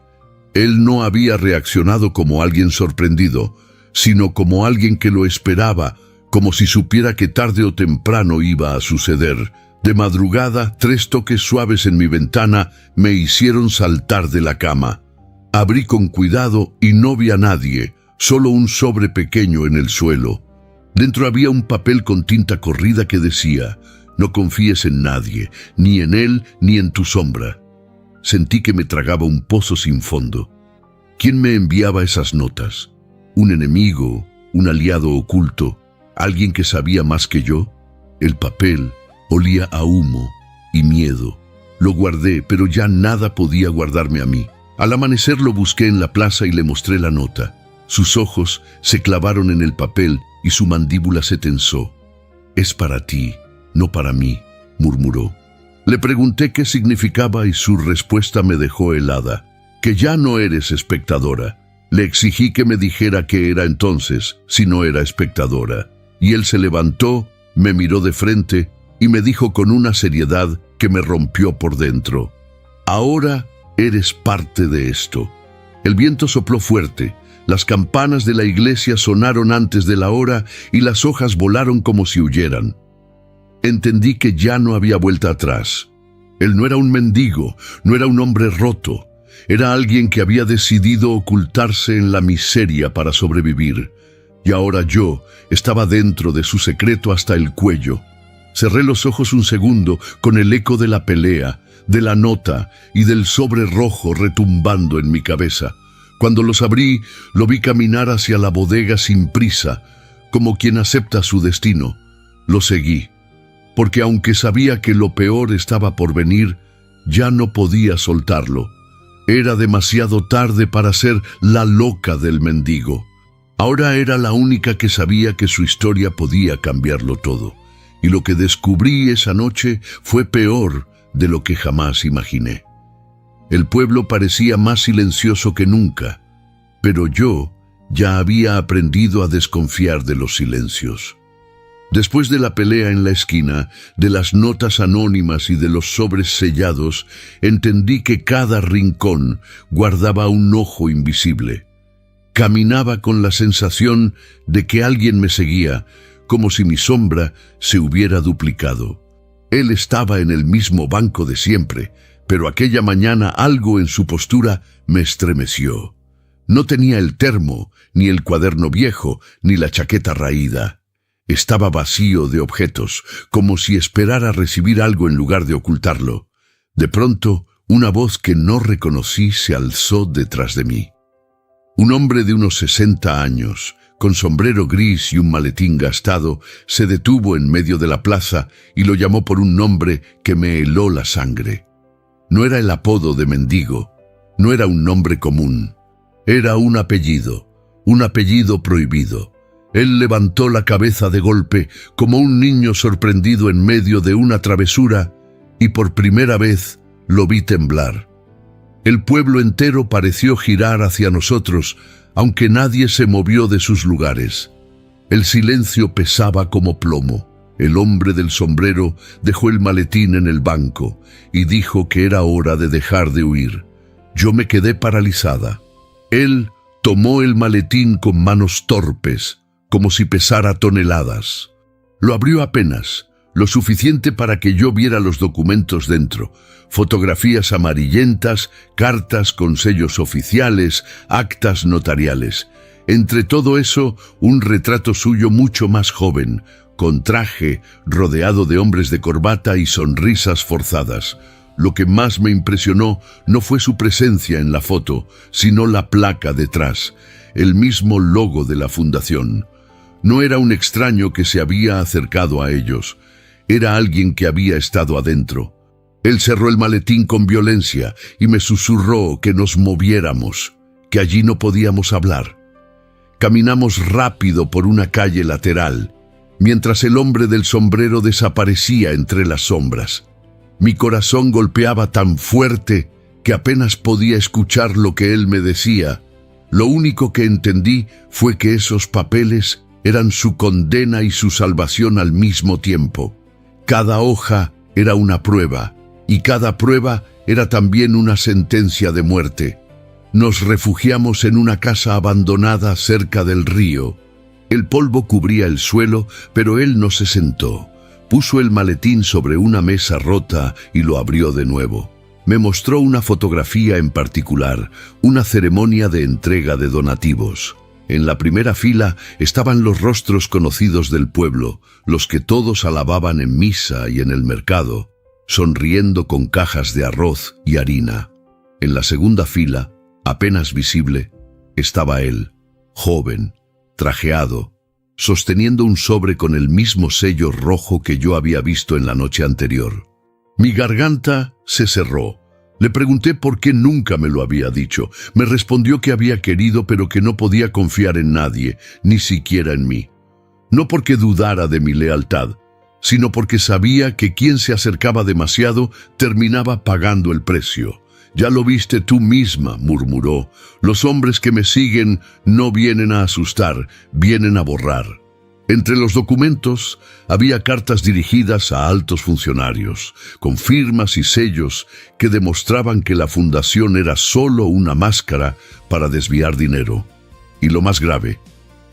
Él no había reaccionado como alguien sorprendido, sino como alguien que lo esperaba, como si supiera que tarde o temprano iba a suceder. De madrugada, 3 toques suaves en mi ventana me hicieron saltar de la cama. Abrí con cuidado y no vi a nadie, solo un sobre pequeño en el suelo. Dentro había un papel con tinta corrida que decía: «No confíes en nadie, ni en él ni en tu sombra». Sentí que me tragaba un pozo sin fondo. ¿Quién me enviaba esas notas? ¿Un enemigo? ¿Un aliado oculto? ¿Alguien que sabía más que yo? El papel olía a humo y miedo. Lo guardé, pero ya nada podía guardarme a mí. Al amanecer lo busqué en la plaza y le mostré la nota. Sus ojos se clavaron en el papel y su mandíbula se tensó. «Es para ti, no para mí», murmuró. Le pregunté qué significaba y su respuesta me dejó helada. «Que ya no eres espectadora». Le exigí que me dijera qué era entonces, si no era espectadora. Y él se levantó, me miró de frente y me dijo con una seriedad que me rompió por dentro: «Ahora eres parte de esto». El viento sopló fuerte. Las campanas de la iglesia sonaron antes de la hora y las hojas volaron como si huyeran. Entendí que ya no había vuelta atrás. Él no era un mendigo, no era un hombre roto. Era alguien que había decidido ocultarse en la miseria para sobrevivir. Y ahora yo estaba dentro de su secreto hasta el cuello. Cerré los ojos un segundo con el eco de la pelea, de la nota y del sobre rojo retumbando en mi cabeza. Cuando los abrí, lo vi caminar hacia la bodega sin prisa, como quien acepta su destino. Lo seguí. porque aunque sabía que lo peor estaba por venir, ya no podía soltarlo. Era demasiado tarde para ser la loca del mendigo. Ahora era la única que sabía que su historia podía cambiarlo todo. Y lo que descubrí esa noche fue peor de lo que jamás imaginé. El pueblo parecía más silencioso que nunca, pero yo ya había aprendido a desconfiar de los silencios. Después de la pelea en la esquina, de las notas anónimas y de los sobres sellados, entendí que cada rincón guardaba un ojo invisible. Caminaba con la sensación de que alguien me seguía, como si mi sombra se hubiera duplicado. Él estaba en el mismo banco de siempre, pero aquella mañana algo en su postura me estremeció. No tenía el termo, ni el cuaderno viejo, ni la chaqueta raída. Estaba vacío de objetos, como si esperara recibir algo en lugar de ocultarlo. De pronto, una voz que no reconocí se alzó detrás de mí. Un hombre de unos 60 años, con sombrero gris y un maletín gastado, se detuvo en medio de la plaza y lo llamó por un nombre que me heló la sangre. No era el apodo de mendigo, no era un nombre común. Era un apellido prohibido. Él levantó la cabeza de golpe, como un niño sorprendido en medio de una travesura, y por primera vez lo vi temblar. El pueblo entero pareció girar hacia nosotros, aunque nadie se movió de sus lugares. El silencio pesaba como plomo. El hombre del sombrero dejó el maletín en el banco y dijo que era hora de dejar de huir. Yo me quedé paralizada. Él tomó el maletín con manos torpes, como si pesara toneladas. Lo abrió apenas, lo suficiente para que yo viera los documentos dentro, fotografías amarillentas, cartas con sellos oficiales, actas notariales. Entre todo eso, un retrato suyo mucho más joven, con traje, rodeado de hombres de corbata y sonrisas forzadas. Lo que más me impresionó no fue su presencia en la foto, sino la placa detrás, el mismo logo de la fundación. No era un extraño que se había acercado a ellos, era alguien que había estado adentro. Él cerró el maletín con violencia y me susurró que nos moviéramos, que allí no podíamos hablar. Caminamos rápido por una calle lateral, mientras el hombre del sombrero desaparecía entre las sombras. Mi corazón golpeaba tan fuerte que apenas podía escuchar lo que él me decía. Lo único que entendí fue que esos papeles eran su condena y su salvación al mismo tiempo. Cada hoja era una prueba, y cada prueba era también una sentencia de muerte. Nos refugiamos en una casa abandonada cerca del río. El polvo cubría el suelo, pero él no se sentó. Puso el maletín sobre una mesa rota y lo abrió de nuevo. Me mostró una fotografía en particular, una ceremonia de entrega de donativos. En la primera fila estaban los rostros conocidos del pueblo, los que todos alababan en misa y en el mercado, sonriendo con cajas de arroz y harina. En la segunda fila, apenas visible, estaba él, joven, trajeado, sosteniendo un sobre con el mismo sello rojo que yo había visto en la noche anterior. Mi garganta se cerró. Le pregunté por qué nunca me lo había dicho. Me respondió que había querido, pero que no podía confiar en nadie, ni siquiera en mí. No porque dudara de mi lealtad, sino porque sabía que quien se acercaba demasiado terminaba pagando el precio. «Ya lo viste tú misma», murmuró. «Los hombres que me siguen no vienen a asustar, vienen a borrar». Entre los documentos había cartas dirigidas a altos funcionarios, con firmas y sellos que demostraban que la fundación era solo una máscara para desviar dinero. Y lo más grave,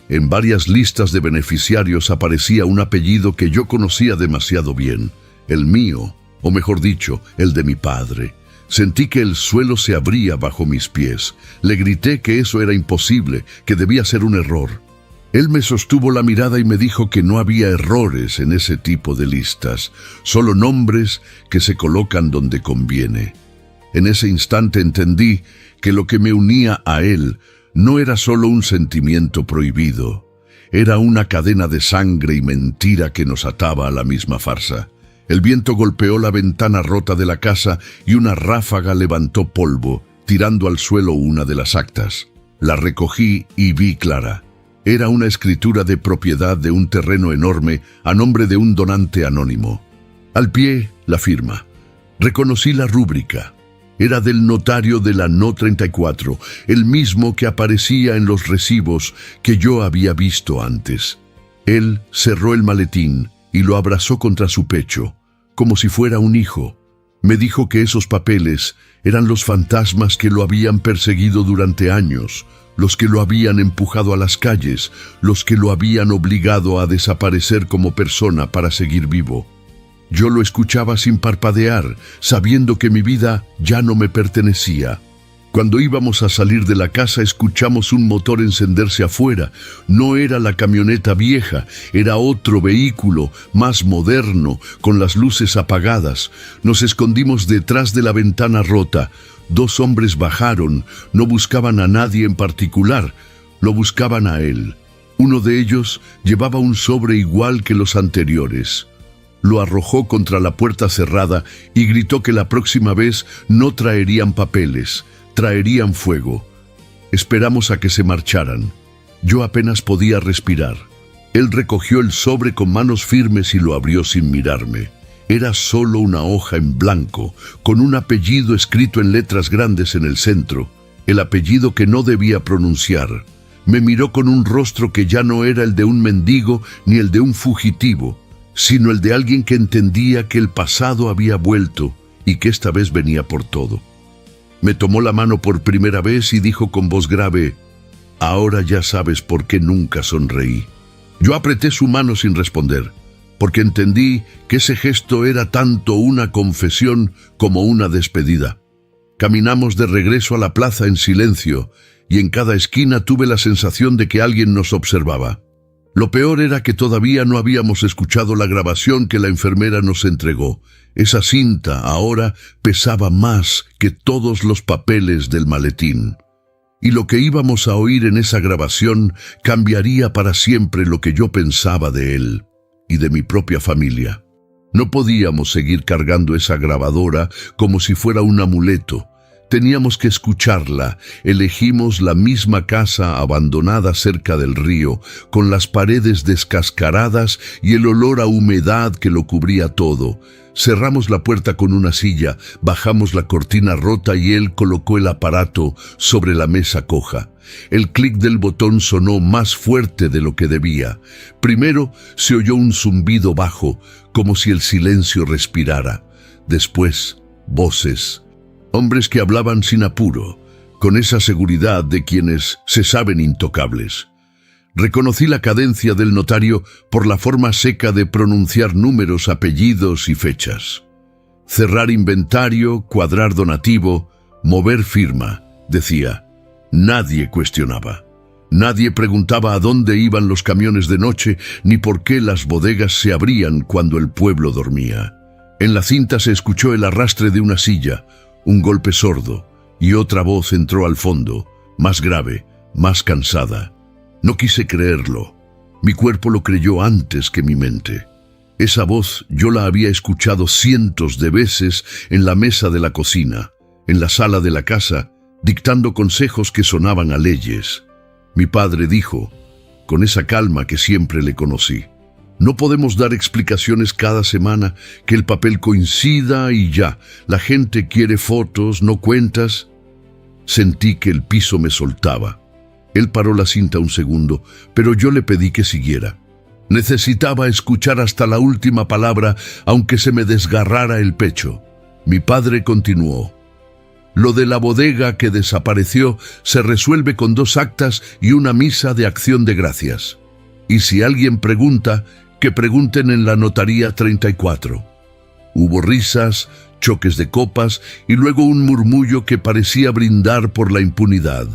en varias listas de beneficiarios aparecía un apellido que yo conocía demasiado bien, el mío, o mejor dicho, el de mi padre. Sentí que el suelo se abría bajo mis pies. Le grité que eso era imposible, que debía ser un error. Él me sostuvo la mirada y me dijo que no había errores en ese tipo de listas, solo nombres que se colocan donde conviene. En ese instante entendí que lo que me unía a él no era solo un sentimiento prohibido, Era una cadena de sangre y mentira que nos ataba a la misma farsa. El viento golpeó la ventana rota de la casa y una ráfaga levantó polvo, tirando al suelo una de las actas. La recogí y vi clara. Era una escritura de propiedad de un terreno enorme a nombre de un donante anónimo. Al pie, la firma. Reconocí la rúbrica. Era del notario de la No 34, el mismo que aparecía en los recibos que yo había visto antes. Él cerró el maletín y lo abrazó contra su pecho, como si fuera un hijo. Me dijo que esos papeles eran los fantasmas que lo habían perseguido durante años, los que lo habían empujado a las calles, los que lo habían obligado a desaparecer como persona para seguir vivo. Yo lo escuchaba sin parpadear, sabiendo que mi vida ya no me pertenecía. Cuando íbamos a salir de la casa escuchamos un motor encenderse afuera. No era la camioneta vieja, era otro vehículo, más moderno, con las luces apagadas. Nos escondimos detrás de la ventana rota. 2 hombres bajaron, no buscaban a nadie en particular, lo buscaban a él. Uno de ellos llevaba un sobre igual que los anteriores. Lo arrojó contra la puerta cerrada y gritó que la próxima vez no traerían papeles, traerían fuego. Esperamos a que se marcharan. Yo apenas podía respirar. Él recogió el sobre con manos firmes y lo abrió sin mirarme. Era solo una hoja en blanco, con un apellido escrito en letras grandes en el centro, el apellido que no debía pronunciar. Me miró con un rostro que ya no era el de un mendigo ni el de un fugitivo, sino el de alguien que entendía que el pasado había vuelto y que esta vez venía por todo. Me tomó la mano por primera vez y dijo con voz grave: «Ahora ya sabes por qué nunca sonreí». Yo apreté su mano sin responder, porque entendí que ese gesto era tanto una confesión como una despedida. Caminamos de regreso a la plaza en silencio, y en cada esquina tuve la sensación de que alguien nos observaba. Lo peor era que todavía no habíamos escuchado la grabación que la enfermera nos entregó. Esa cinta ahora pesaba más que todos los papeles del maletín. Y lo que íbamos a oír en esa grabación cambiaría para siempre lo que yo pensaba de él y de mi propia familia. No podíamos seguir cargando esa grabadora como si fuera un amuleto. Teníamos que escucharla. Elegimos la misma casa abandonada cerca del río, con las paredes descascaradas y el olor a humedad que lo cubría todo. Cerramos la puerta con una silla, bajamos la cortina rota y él colocó el aparato sobre la mesa coja. El clic del botón sonó más fuerte de lo que debía. Primero se oyó un zumbido bajo, como si el silencio respirara. Después, voces. Hombres que hablaban sin apuro, con esa seguridad de quienes se saben intocables. Reconocí la cadencia del notario por la forma seca de pronunciar números, apellidos y fechas. Cerrar inventario, cuadrar donativo, mover firma, decía. Nadie cuestionaba. Nadie preguntaba a dónde iban los camiones de noche ni por qué las bodegas se abrían cuando el pueblo dormía. En la cinta se escuchó el arrastre de una silla, un golpe sordo, y otra voz entró al fondo, más grave, más cansada. No quise creerlo. Mi cuerpo lo creyó antes que mi mente. Esa voz yo la había escuchado cientos de veces en la mesa de la cocina, en la sala de la casa, dictando consejos que sonaban a leyes. Mi padre dijo, con esa calma que siempre le conocí: no podemos dar explicaciones cada semana, que el papel coincida y ya. La gente quiere fotos, no cuentas. Sentí que el piso me soltaba. Él paró la cinta un segundo, pero yo le pedí que siguiera. Necesitaba escuchar hasta la última palabra, aunque se me desgarrara el pecho. Mi padre continuó. Lo de la bodega que desapareció se resuelve con 2 actas y una misa de acción de gracias. Y si alguien pregunta, que pregunten en la notaría 34. Hubo risas, choques de copas y luego un murmullo que parecía brindar por la impunidad.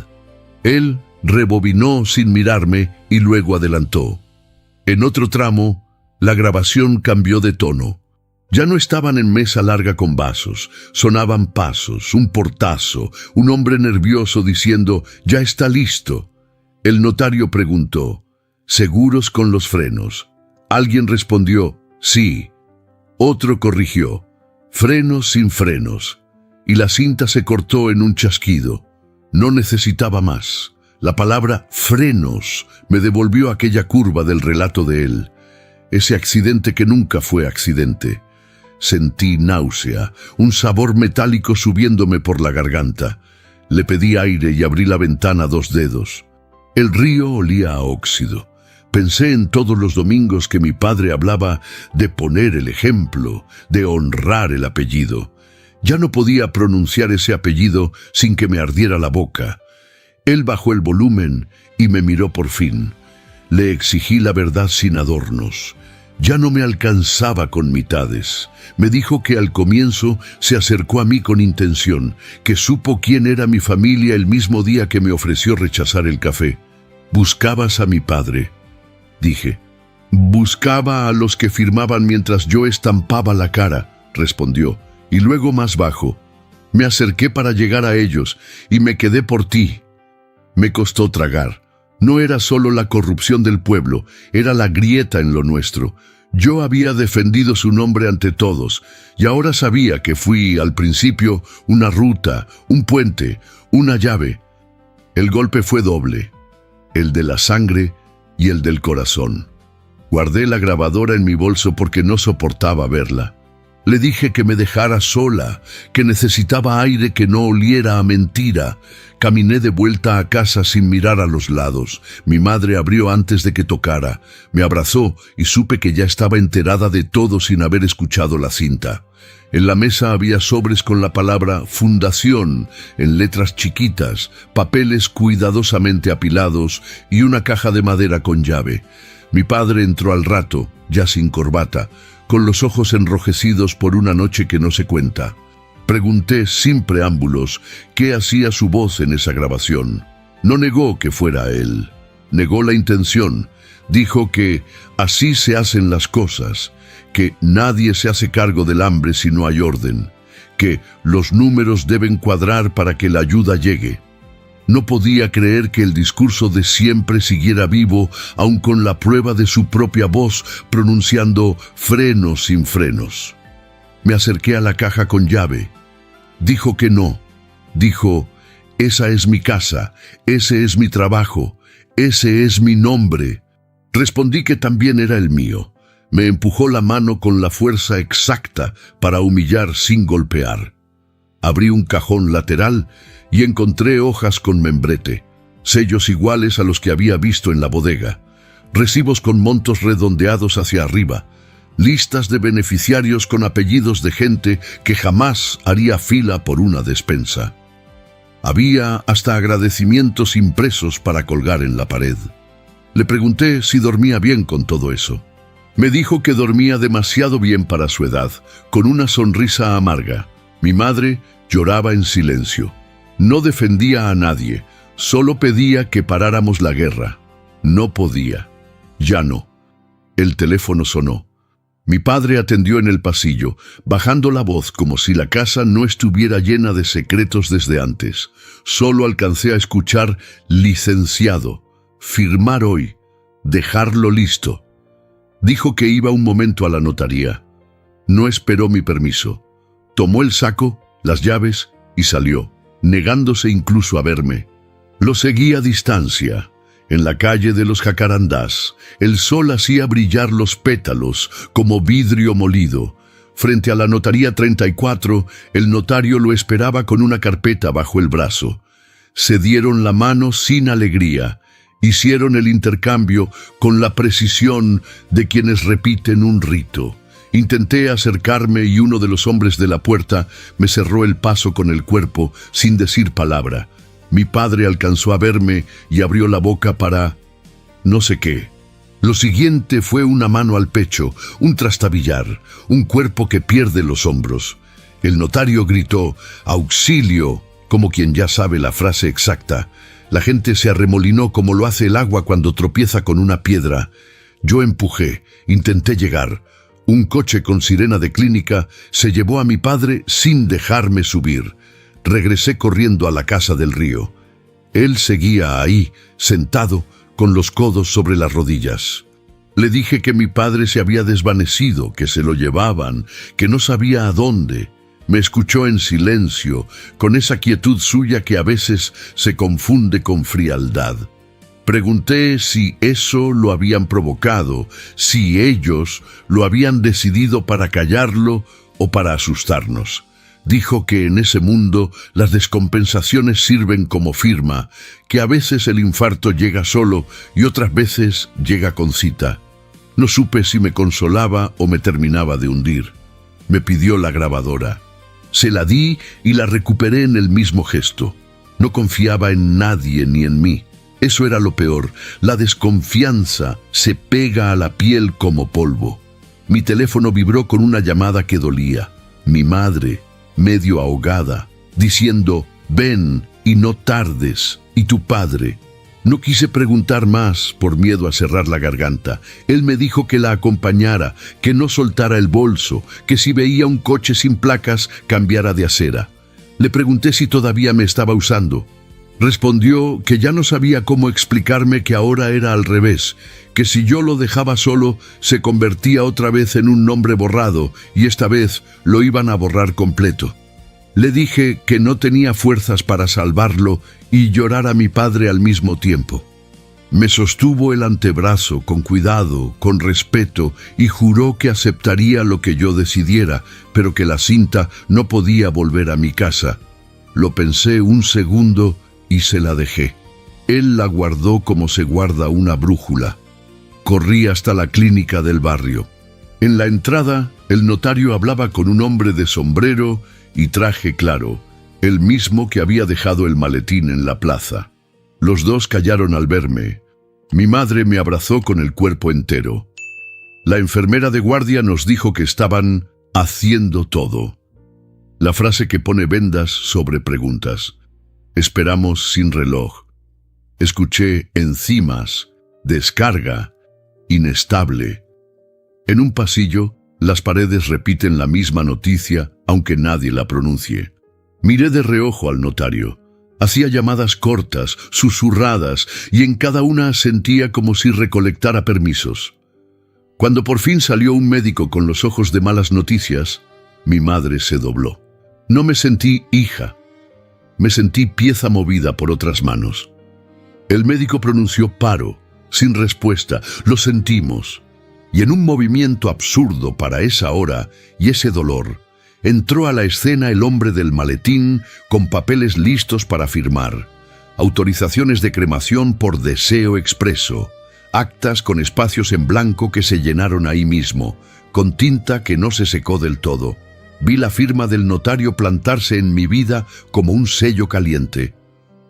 Él rebobinó sin mirarme y luego adelantó. En otro tramo, la grabación cambió de tono. Ya no estaban en mesa larga con vasos, sonaban pasos, un portazo, un hombre nervioso diciendo: «Ya está listo». El notario preguntó: seguros con los frenos. Alguien respondió, sí. Otro corrigió, frenos sin frenos. Y la cinta se cortó en un chasquido. No necesitaba más. La palabra frenos me devolvió aquella curva del relato de él. Ese accidente que nunca fue accidente. Sentí náusea, un sabor metálico subiéndome por la garganta. Le pedí aire y abrí la ventana a 2 dedos. El río olía a óxido. Pensé en todos los domingos que mi padre hablaba de poner el ejemplo, de honrar el apellido. Ya no podía pronunciar ese apellido sin que me ardiera la boca. Él bajó el volumen y me miró por fin. Le exigí la verdad sin adornos. Ya no me alcanzaba con mitades. Me dijo que al comienzo se acercó a mí con intención, que supo quién era mi familia el mismo día que me ofreció rechazar el café. «Buscabas a mi padre», dije. «Buscaba a los que firmaban mientras yo estampaba la cara», respondió, y luego más bajo. «Me acerqué para llegar a ellos y me quedé por ti». Me costó tragar. No era solo la corrupción del pueblo, era la grieta en lo nuestro. Yo había defendido su nombre ante todos, y ahora sabía que fui, al principio, una ruta, un puente, una llave. El golpe fue doble, el de la sangre y el del corazón. Guardé la grabadora en mi bolso porque no soportaba verla. Le dije que me dejara sola, que necesitaba aire que no oliera a mentira. Caminé de vuelta a casa sin mirar a los lados. Mi madre abrió antes de que tocara. Me abrazó y supe que ya estaba enterada de todo sin haber escuchado la cinta. En la mesa había sobres con la palabra «Fundación» en letras chiquitas, papeles cuidadosamente apilados y una caja de madera con llave. Mi padre entró al rato, ya sin corbata, con los ojos enrojecidos por una noche que no se cuenta. Pregunté sin preámbulos qué hacía su voz en esa grabación. No negó que fuera él. Negó la intención. Dijo que así se hacen las cosas, que nadie se hace cargo del hambre si no hay orden, que los números deben cuadrar para que la ayuda llegue. No podía creer que el discurso de siempre siguiera vivo, aun con la prueba de su propia voz, pronunciando frenos sin frenos. Me acerqué a la caja con llave. Dijo que no. Dijo, «Esa es mi casa, ese es mi trabajo, ese es mi nombre». Respondí que también era el mío. Me empujó la mano con la fuerza exacta para humillar sin golpear. Abrí un cajón lateral y encontré hojas con membrete, sellos iguales a los que había visto en la bodega, recibos con montos redondeados hacia arriba, listas de beneficiarios con apellidos de gente que jamás haría fila por una despensa. Había hasta agradecimientos impresos para colgar en la pared. Le pregunté si dormía bien con todo eso. Me dijo que dormía demasiado bien para su edad, con una sonrisa amarga. Mi madre lloraba en silencio. No defendía a nadie, solo pedía que paráramos la guerra. No podía. Ya no. El teléfono sonó. Mi padre atendió en el pasillo, bajando la voz como si la casa no estuviera llena de secretos desde antes. Solo alcancé a escuchar «licenciado», «firmar hoy», «dejarlo listo». Dijo que iba un momento a la notaría. No esperó mi permiso. Tomó el saco, las llaves y salió, negándose incluso a verme. Lo seguí a distancia. En la calle de los jacarandás, el sol hacía brillar los pétalos como vidrio molido. Frente a la notaría 34, el notario lo esperaba con una carpeta bajo el brazo. Se dieron la mano sin alegría. Hicieron el intercambio con la precisión de quienes repiten un rito. Intenté acercarme y uno de los hombres de la puerta me cerró el paso con el cuerpo sin decir palabra. Mi padre alcanzó a verme y abrió la boca para no sé qué. Lo siguiente fue una mano al pecho, un trastabillar, un cuerpo que pierde los hombros. El notario gritó «¡Auxilio!», como quien ya sabe la frase exacta. La gente se arremolinó como lo hace el agua cuando tropieza con una piedra. Yo empujé, intenté llegar. Un coche con sirena de clínica se llevó a mi padre sin dejarme subir. Regresé corriendo a la casa del río. Él seguía ahí, sentado, con los codos sobre las rodillas. Le dije que mi padre se había desvanecido, que se lo llevaban, que no sabía a dónde. Me escuchó en silencio, con esa quietud suya que a veces se confunde con frialdad. Pregunté si eso lo habían provocado, si ellos lo habían decidido para callarlo o para asustarnos. Dijo que en ese mundo las descompensaciones sirven como firma, que a veces el infarto llega solo y otras veces llega con cita. No supe si me consolaba o me terminaba de hundir. Me pidió la grabadora. Se la di y la recuperé en el mismo gesto. No confiaba en nadie ni en mí. Eso era lo peor. La desconfianza se pega a la piel como polvo. Mi teléfono vibró con una llamada que dolía. Mi madre, medio ahogada, diciendo, «Ven y no tardes», y tu padre. No quise preguntar más por miedo a cerrar la garganta. Él me dijo que la acompañara, que no soltara el bolso, que si veía un coche sin placas, cambiara de acera. Le pregunté si todavía me estaba usando. Respondió que ya no sabía cómo explicarme que ahora era al revés, que si yo lo dejaba solo, se convertía otra vez en un nombre borrado, y esta vez lo iban a borrar completo. Le dije que no tenía fuerzas para salvarlo y llorar a mi padre al mismo tiempo. Me sostuvo el antebrazo con cuidado, con respeto, y juró que aceptaría lo que yo decidiera, pero que la cinta no podía volver a mi casa. Lo pensé un segundo y se la dejé. Él la guardó como se guarda una brújula. Corrí hasta la clínica del barrio. En la entrada, el notario hablaba con un hombre de sombrero y traje claro, el mismo que había dejado el maletín en la plaza. Los dos callaron al verme. Mi madre me abrazó con el cuerpo entero. La enfermera de guardia nos dijo que estaban haciendo todo. La frase que pone vendas sobre preguntas. Esperamos sin reloj. Escuché enzimas, descarga, inestable. En un pasillo, las paredes repiten la misma noticia, aunque nadie la pronuncie. Miré de reojo al notario. Hacía llamadas cortas, susurradas, y en cada una sentía como si recolectara permisos. Cuando por fin salió un médico con los ojos de malas noticias, mi madre se dobló. No me sentí hija. Me sentí pieza movida por otras manos. El médico pronunció paro, sin respuesta. Lo sentimos. Y en un movimiento absurdo para esa hora y ese dolor, entró a la escena el hombre del maletín con papeles listos para firmar. Autorizaciones de cremación por deseo expreso. Actas con espacios en blanco que se llenaron ahí mismo, con tinta que no se secó del todo. Vi la firma del notario plantarse en mi vida como un sello caliente.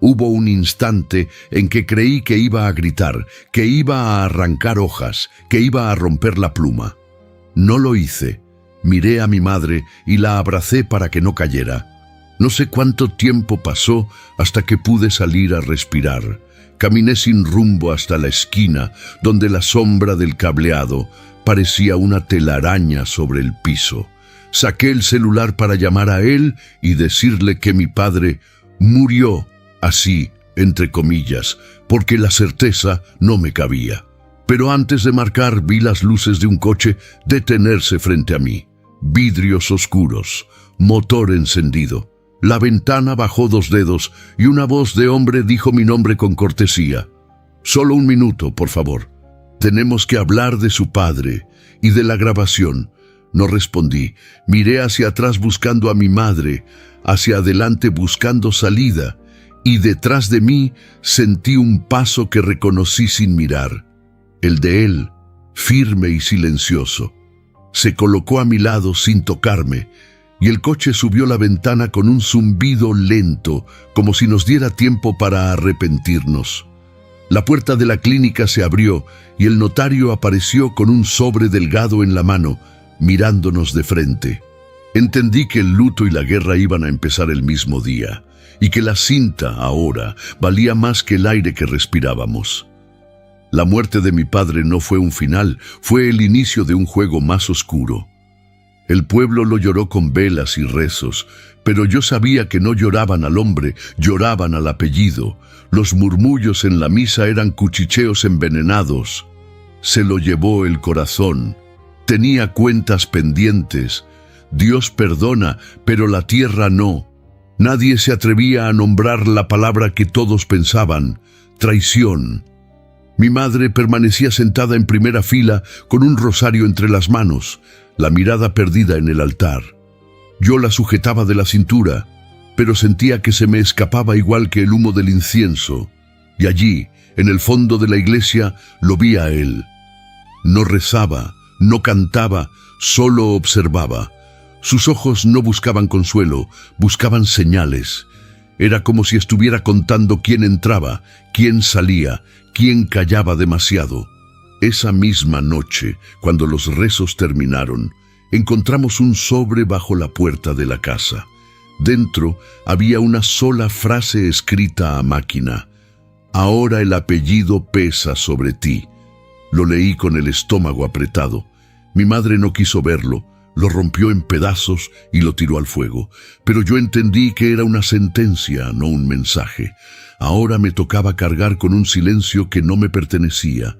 Hubo un instante en que creí que iba a gritar, que iba a arrancar hojas, que iba a romper la pluma. No lo hice. Miré a mi madre y la abracé para que no cayera. No sé cuánto tiempo pasó hasta que pude salir a respirar. Caminé sin rumbo hasta la esquina, donde la sombra del cableado parecía una telaraña sobre el piso. Saqué el celular para llamar a él y decirle que mi padre murió, así, entre comillas, porque la certeza no me cabía. Pero antes de marcar vi las luces de un coche detenerse frente a mí. Vidrios oscuros, motor encendido. La ventana bajó 2 dedos y una voz de hombre dijo mi nombre con cortesía. «Solo un minuto, por favor. Tenemos que hablar de su padre y de la grabación». No respondí. Miré hacia atrás buscando a mi madre, hacia adelante buscando salida, y detrás de mí sentí un paso que reconocí sin mirar. El de él, firme y silencioso. Se colocó a mi lado sin tocarme, y el coche subió la ventana con un zumbido lento, como si nos diera tiempo para arrepentirnos. La puerta de la clínica se abrió, y el notario apareció con un sobre delgado en la mano, mirándonos de frente. Entendí que el luto y la guerra iban a empezar el mismo día, y que la cinta, ahora, valía más que el aire que respirábamos. La muerte de mi padre no fue un final, fue el inicio de un juego más oscuro. El pueblo lo lloró con velas y rezos, pero yo sabía que no lloraban al hombre, lloraban al apellido. Los murmullos en la misa eran cuchicheos envenenados. Se lo llevó el corazón. Tenía cuentas pendientes. Dios perdona, pero la tierra no. Nadie se atrevía a nombrar la palabra que todos pensaban: traición. Mi madre permanecía sentada en primera fila con un rosario entre las manos, la mirada perdida en el altar. Yo la sujetaba de la cintura, pero sentía que se me escapaba igual que el humo del incienso. Y allí, en el fondo de la iglesia, lo vi a él. No rezaba, no cantaba, solo observaba. Sus ojos no buscaban consuelo, buscaban señales. Era como si estuviera contando quién entraba, quién salía, quién callaba demasiado. Esa misma noche, cuando los rezos terminaron, encontramos un sobre bajo la puerta de la casa. Dentro había una sola frase escrita a máquina: «Ahora el apellido pesa sobre ti». Lo leí con el estómago apretado. Mi madre no quiso verlo, lo rompió en pedazos y lo tiró al fuego. Pero yo entendí que era una sentencia, no un mensaje. Ahora me tocaba cargar con un silencio que no me pertenecía,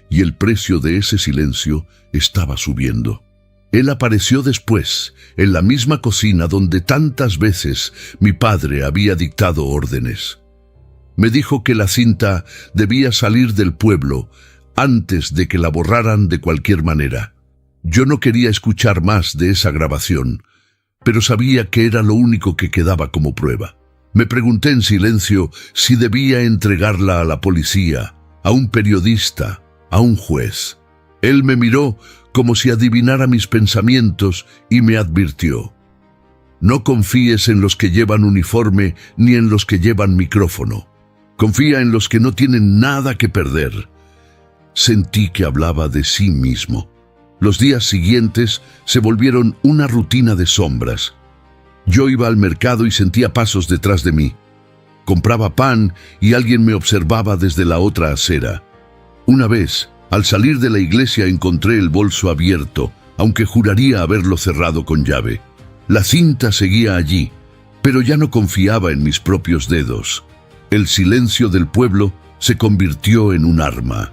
y el precio de ese silencio estaba subiendo. Él apareció después, en la misma cocina donde tantas veces mi padre había dictado órdenes. Me dijo que la cinta debía salir del pueblo antes de que la borraran de cualquier manera. Yo no quería escuchar más de esa grabación, pero sabía que era lo único que quedaba como prueba. Me pregunté en silencio si debía entregarla a la policía, a un periodista, a un juez. Él me miró como si adivinara mis pensamientos y me advirtió: «No confíes en los que llevan uniforme ni en los que llevan micrófono. Confía en los que no tienen nada que perder». Sentí que hablaba de sí mismo. Los días siguientes se volvieron una rutina de sombras. Yo iba al mercado y sentía pasos detrás de mí. Compraba pan y alguien me observaba desde la otra acera. Una vez, al salir de la iglesia, encontré el bolso abierto, aunque juraría haberlo cerrado con llave. La cinta seguía allí, pero ya no confiaba en mis propios dedos. El silencio del pueblo se convirtió en un arma.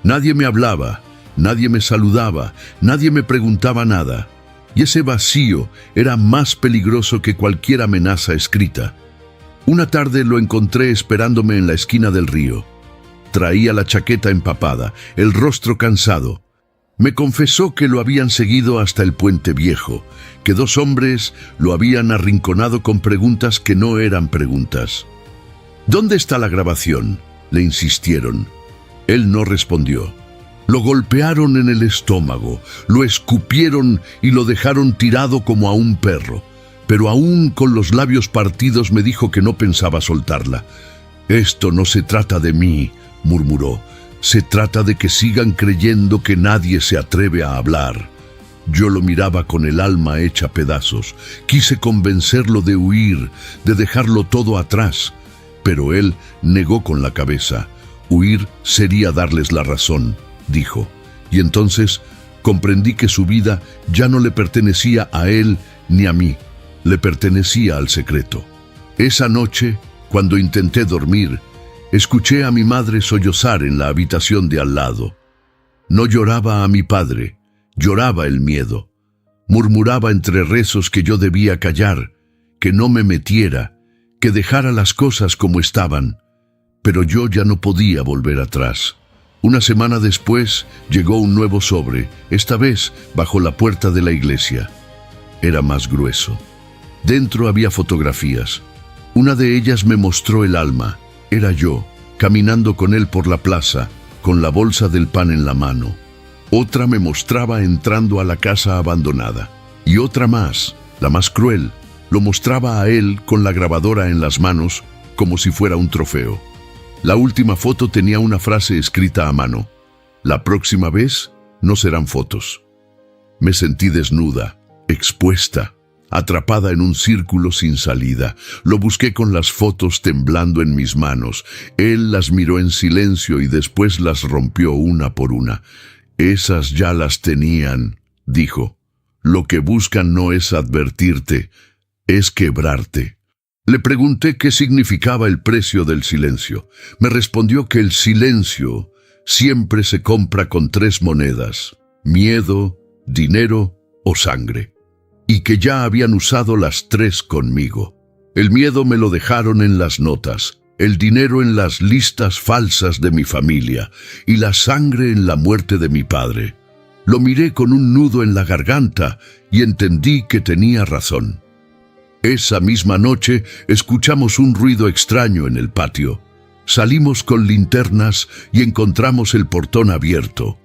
Nadie me hablaba, nadie me saludaba, nadie me preguntaba nada. Y ese vacío era más peligroso que cualquier amenaza escrita. Una tarde lo encontré esperándome en la esquina del río. Traía la chaqueta empapada, el rostro cansado. Me confesó que lo habían seguido hasta el puente viejo, que 2 hombres lo habían arrinconado con preguntas que no eran preguntas. «¿Dónde está la grabación?», le insistieron. Él no respondió. Lo golpearon en el estómago, lo escupieron y lo dejaron tirado como a un perro. Pero aún con los labios partidos me dijo que no pensaba soltarla. «Esto no se trata de mí», murmuró. «Se trata de que sigan creyendo que nadie se atreve a hablar». Yo lo miraba con el alma hecha pedazos. Quise convencerlo de huir, de dejarlo todo atrás. Pero él negó con la cabeza. «Huir sería darles la razón», dijo. Y entonces comprendí que su vida ya no le pertenecía a él ni a mí. Le pertenecía al secreto. Esa noche, cuando intenté dormir, escuché a mi madre sollozar en la habitación de al lado. No lloraba a mi padre, lloraba el miedo. Murmuraba entre rezos que yo debía callar, que no me metiera, que dejara las cosas como estaban. Pero yo ya no podía volver atrás. Una semana después llegó un nuevo sobre, esta vez bajo la puerta de la iglesia. Era más grueso. Dentro había fotografías. Una de ellas me mostró el alma. Era yo, caminando con él por la plaza, con la bolsa del pan en la mano. Otra me mostraba entrando a la casa abandonada. Y otra más, la más cruel, lo mostraba a él con la grabadora en las manos, como si fuera un trofeo. La última foto tenía una frase escrita a mano: «La próxima vez no serán fotos». Me sentí desnuda, expuesta, atrapada en un círculo sin salida. Lo busqué con las fotos temblando en mis manos. Él las miró en silencio y después las rompió una por una. «Esas ya las tenían», dijo. Lo que buscan no es advertirte, es quebrarte. Le pregunté qué significaba el precio del silencio. Me respondió que el silencio siempre se compra con 3 monedas: miedo, dinero o sangre, y que ya habían usado las 3 conmigo. El miedo me lo dejaron en las notas, el dinero en las listas falsas de mi familia y la sangre en la muerte de mi padre. Lo miré con un nudo en la garganta y entendí que tenía razón. Esa misma noche escuchamos un ruido extraño en el patio. Salimos con linternas y encontramos el portón abierto.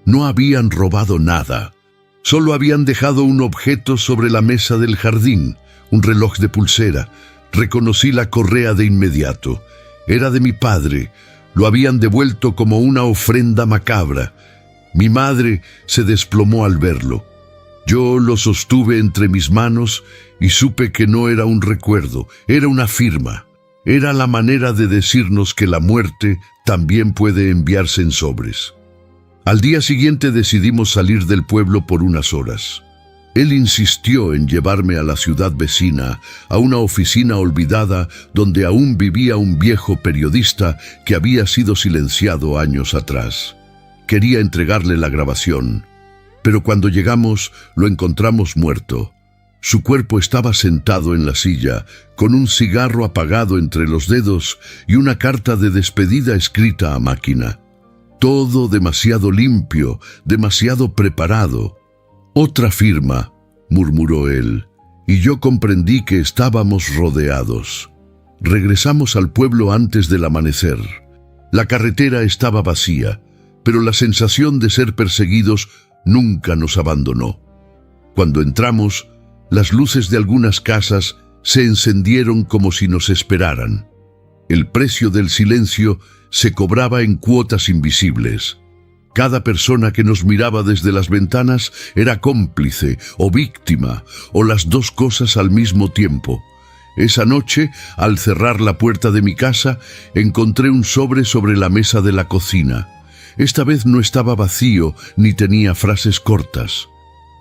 No habían robado nada. Solo habían dejado un objeto sobre la mesa del jardín, un reloj de pulsera. Reconocí la correa de inmediato. Era de mi padre. Lo habían devuelto como una ofrenda macabra. Mi madre se desplomó al verlo. Yo lo sostuve entre mis manos y supe que no era un recuerdo, era una firma. Era la manera de decirnos que la muerte también puede enviarse en sobres. Al día siguiente decidimos salir del pueblo por unas horas. Él insistió en llevarme a la ciudad vecina, a una oficina olvidada donde aún vivía un viejo periodista que había sido silenciado años atrás. Quería entregarle la grabación, pero cuando llegamos lo encontramos muerto. Su cuerpo estaba sentado en la silla, con un cigarro apagado entre los dedos y una carta de despedida escrita a máquina. Todo demasiado limpio, demasiado preparado. «Otra firma», murmuró él, y yo comprendí que estábamos rodeados. Regresamos al pueblo antes del amanecer. La carretera estaba vacía, pero la sensación de ser perseguidos nunca nos abandonó. Cuando entramos, las luces de algunas casas se encendieron como si nos esperaran. El precio del silencio se cobraba en cuotas invisibles. Cada persona que nos miraba desde las ventanas era cómplice o víctima, o las 2 cosas al mismo tiempo. Esa noche, al cerrar la puerta de mi casa, encontré un sobre la mesa de la cocina. Esta vez no estaba vacío ni tenía frases cortas.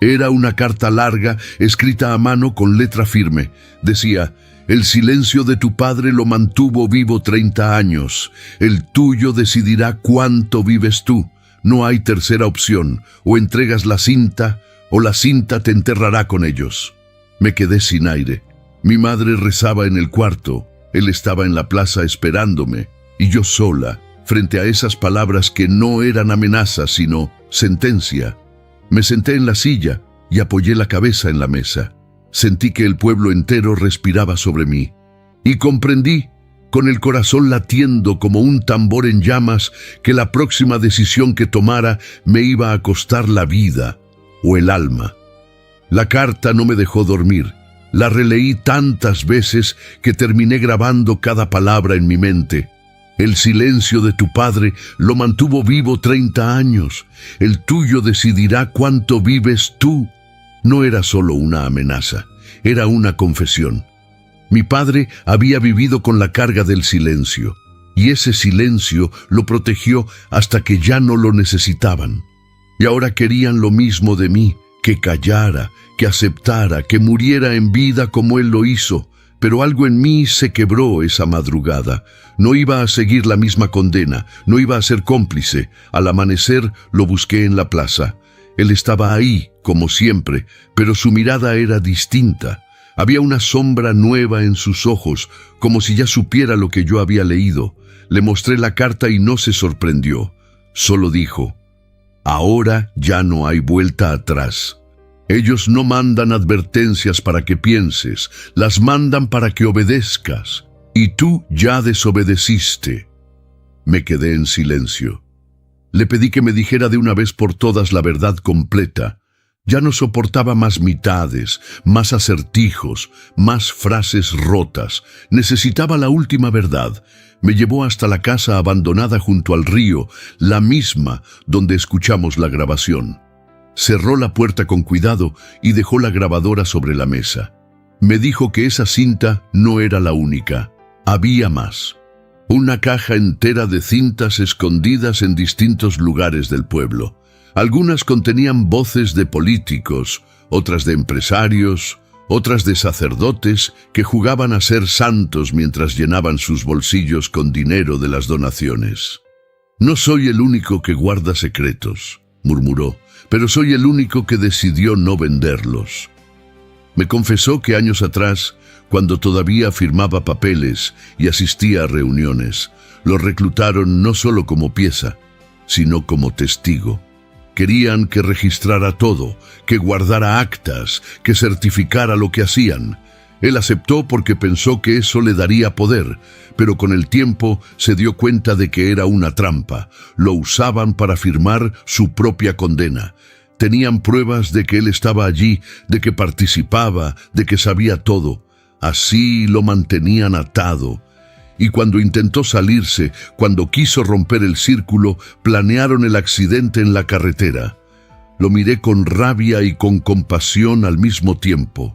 Era una carta larga, escrita a mano con letra firme. Decía: «El silencio de tu padre lo mantuvo vivo 30 años. El tuyo decidirá cuánto vives tú. No hay tercera opción. O entregas la cinta, o la cinta te enterrará con ellos». Me quedé sin aire. Mi madre rezaba en el cuarto. Él estaba en la plaza esperándome. Y yo sola, frente a esas palabras que no eran amenazas, sino sentencia. Me senté en la silla y apoyé la cabeza en la mesa. Sentí que el pueblo entero respiraba sobre mí. Y comprendí, con el corazón latiendo como un tambor en llamas, que la próxima decisión que tomara me iba a costar la vida o el alma. La carta no me dejó dormir. La releí tantas veces que terminé grabando cada palabra en mi mente. El silencio de tu padre lo mantuvo vivo 30 años. El tuyo decidirá cuánto vives tú. No era solo una amenaza, era una confesión. Mi padre había vivido con la carga del silencio, y ese silencio lo protegió hasta que ya no lo necesitaban. Y ahora querían lo mismo de mí, que callara, que aceptara, que muriera en vida como él lo hizo. Pero algo en mí se quebró esa madrugada. No iba a seguir la misma condena, no iba a ser cómplice. Al amanecer lo busqué en la plaza. Él estaba ahí, como siempre, pero su mirada era distinta. Había una sombra nueva en sus ojos, como si ya supiera lo que yo había leído. Le mostré la carta y no se sorprendió. Solo dijo: «Ahora ya no hay vuelta atrás». Ellos no mandan advertencias para que pienses, las mandan para que obedezcas. Y tú ya desobedeciste. Me quedé en silencio. Le pedí que me dijera de una vez por todas la verdad completa. Ya no soportaba más mitades, más acertijos, más frases rotas. Necesitaba la última verdad. Me llevó hasta la casa abandonada junto al río, la misma donde escuchamos la grabación. Cerró la puerta con cuidado y dejó la grabadora sobre la mesa. Me dijo que esa cinta no era la única. Había más. Una caja entera de cintas escondidas en distintos lugares del pueblo. Algunas contenían voces de políticos, otras de empresarios, otras de sacerdotes que jugaban a ser santos mientras llenaban sus bolsillos con dinero de las donaciones. «No soy el único que guarda secretos», murmuró, «pero soy el único que decidió no venderlos». Me confesó que años atrás, cuando todavía firmaba papeles y asistía a reuniones, lo reclutaron no solo como pieza, sino como testigo. Querían que registrara todo, que guardara actas, que certificara lo que hacían. Él aceptó porque pensó que eso le daría poder, pero con el tiempo se dio cuenta de que era una trampa. Lo usaban para firmar su propia condena. Tenían pruebas de que él estaba allí, de que participaba, de que sabía todo. Así lo mantenían atado. Y cuando intentó salirse, cuando quiso romper el círculo, planearon el accidente en la carretera. Lo miré con rabia y con compasión al mismo tiempo.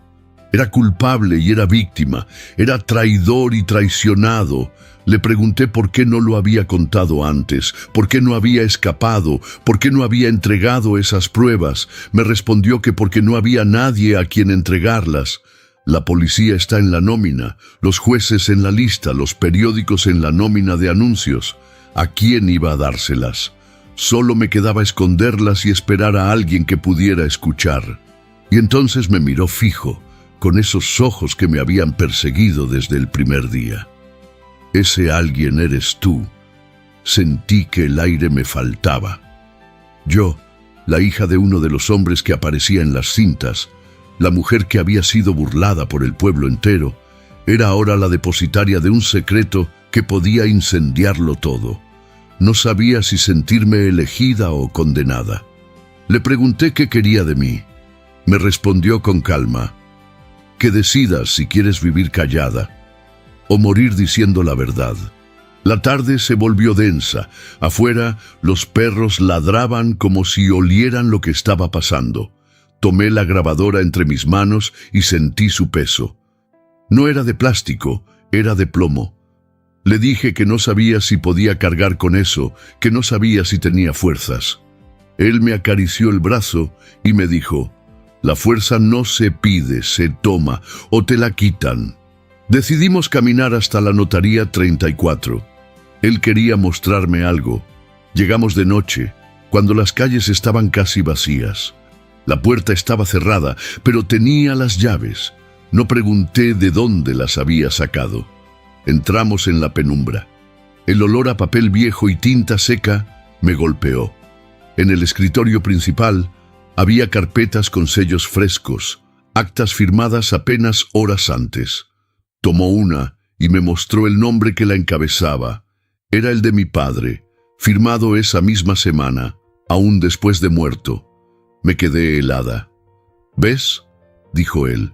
Era culpable y era víctima, era traidor y traicionado. Le pregunté por qué no lo había contado antes, por qué no había escapado, por qué no había entregado esas pruebas. Me respondió que porque no había nadie a quien entregarlas. La policía está en la nómina, los jueces en la lista, los periódicos en la nómina de anuncios. ¿A quién iba a dárselas? Solo me quedaba esconderlas y esperar a alguien que pudiera escuchar. Y entonces me miró fijo, con esos ojos que me habían perseguido desde el primer día. «Ese alguien eres tú». Sentí que el aire me faltaba. Yo, la hija de uno de los hombres que aparecía en las cintas, la mujer que había sido burlada por el pueblo entero, era ahora la depositaria de un secreto que podía incendiarlo todo. No sabía si sentirme elegida o condenada. Le pregunté qué quería de mí. Me respondió con calma: «Que decidas si quieres vivir callada o morir diciendo la verdad». La tarde se volvió densa. Afuera, los perros ladraban como si olieran lo que estaba pasando. Tomé la grabadora entre mis manos y sentí su peso. No era de plástico, era de plomo. Le dije que no sabía si podía cargar con eso, que no sabía si tenía fuerzas. Él me acarició el brazo y me dijo: «La fuerza no se pide, se toma, o te la quitan». Decidimos caminar hasta la notaría 34. Él quería mostrarme algo. Llegamos de noche, cuando las calles estaban casi vacías. La puerta estaba cerrada, pero tenía las llaves. No pregunté de dónde las había sacado. Entramos en la penumbra. El olor a papel viejo y tinta seca me golpeó. En el escritorio principal había carpetas con sellos frescos, actas firmadas apenas horas antes. Tomó una y me mostró el nombre que la encabezaba. Era el de mi padre, firmado esa misma semana, aún después de muerto. Me quedé helada. «¿Ves?», dijo él.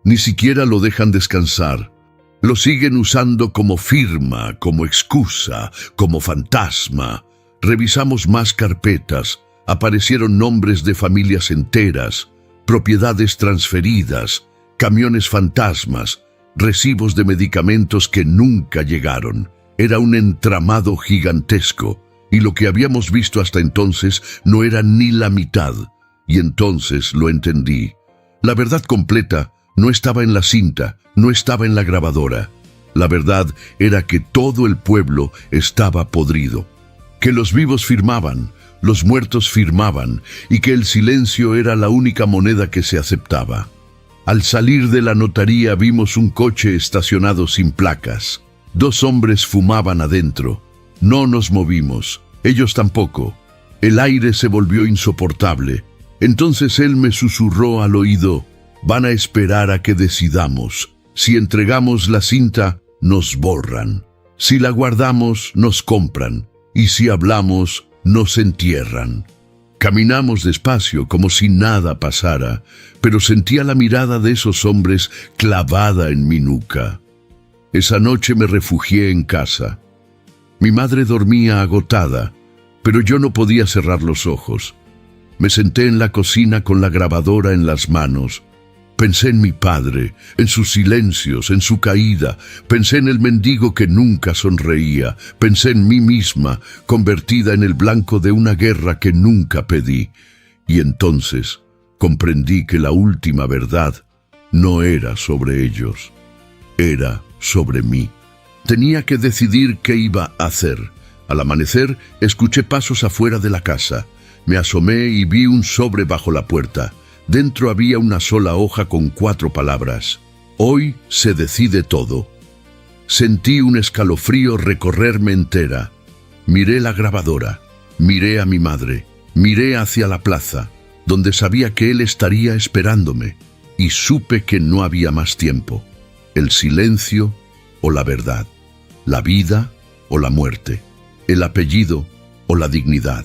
«Ni siquiera lo dejan descansar. Lo siguen usando como firma, como excusa, como fantasma. Revisamos más carpetas. Aparecieron nombres de familias enteras, propiedades transferidas, camiones fantasmas, recibos de medicamentos que nunca llegaron. Era un entramado gigantesco, y lo que habíamos visto hasta entonces no era ni la mitad». Y entonces lo entendí. La verdad completa no estaba en la cinta, no estaba en la grabadora. La verdad era que todo el pueblo estaba podrido. Que los vivos firmaban, los muertos firmaban, y que el silencio era la única moneda que se aceptaba. Al salir de la notaría vimos un coche estacionado sin placas. 2 hombres fumaban adentro. No nos movimos, ellos tampoco. El aire se volvió insoportable. Entonces él me susurró al oído: «Van a esperar a que decidamos. Si entregamos la cinta, nos borran. Si la guardamos, nos compran. Y si hablamos, nos entierran». Caminamos despacio, como si nada pasara, pero sentía la mirada de esos hombres clavada en mi nuca. Esa noche me refugié en casa. Mi madre dormía agotada, pero yo no podía cerrar los ojos. Me senté en la cocina con la grabadora en las manos. Pensé en mi padre, en sus silencios, en su caída. Pensé en el mendigo que nunca sonreía. Pensé en mí misma, convertida en el blanco de una guerra que nunca pedí. Y entonces Comprendí que la última verdad no era sobre ellos, era sobre mí. Tenía que decidir qué iba a hacer. Al amanecer, escuché pasos afuera de la casa. Me asomé y vi un sobre bajo la puerta. Dentro había una sola hoja con 4 palabras. Hoy se decide todo. Sentí un escalofrío recorrerme entera. Miré la grabadora, miré a mi madre, miré hacia la plaza, donde sabía que él estaría esperándome, y supe que no había más tiempo. El silencio o la verdad, la vida o la muerte, el apellido o la dignidad.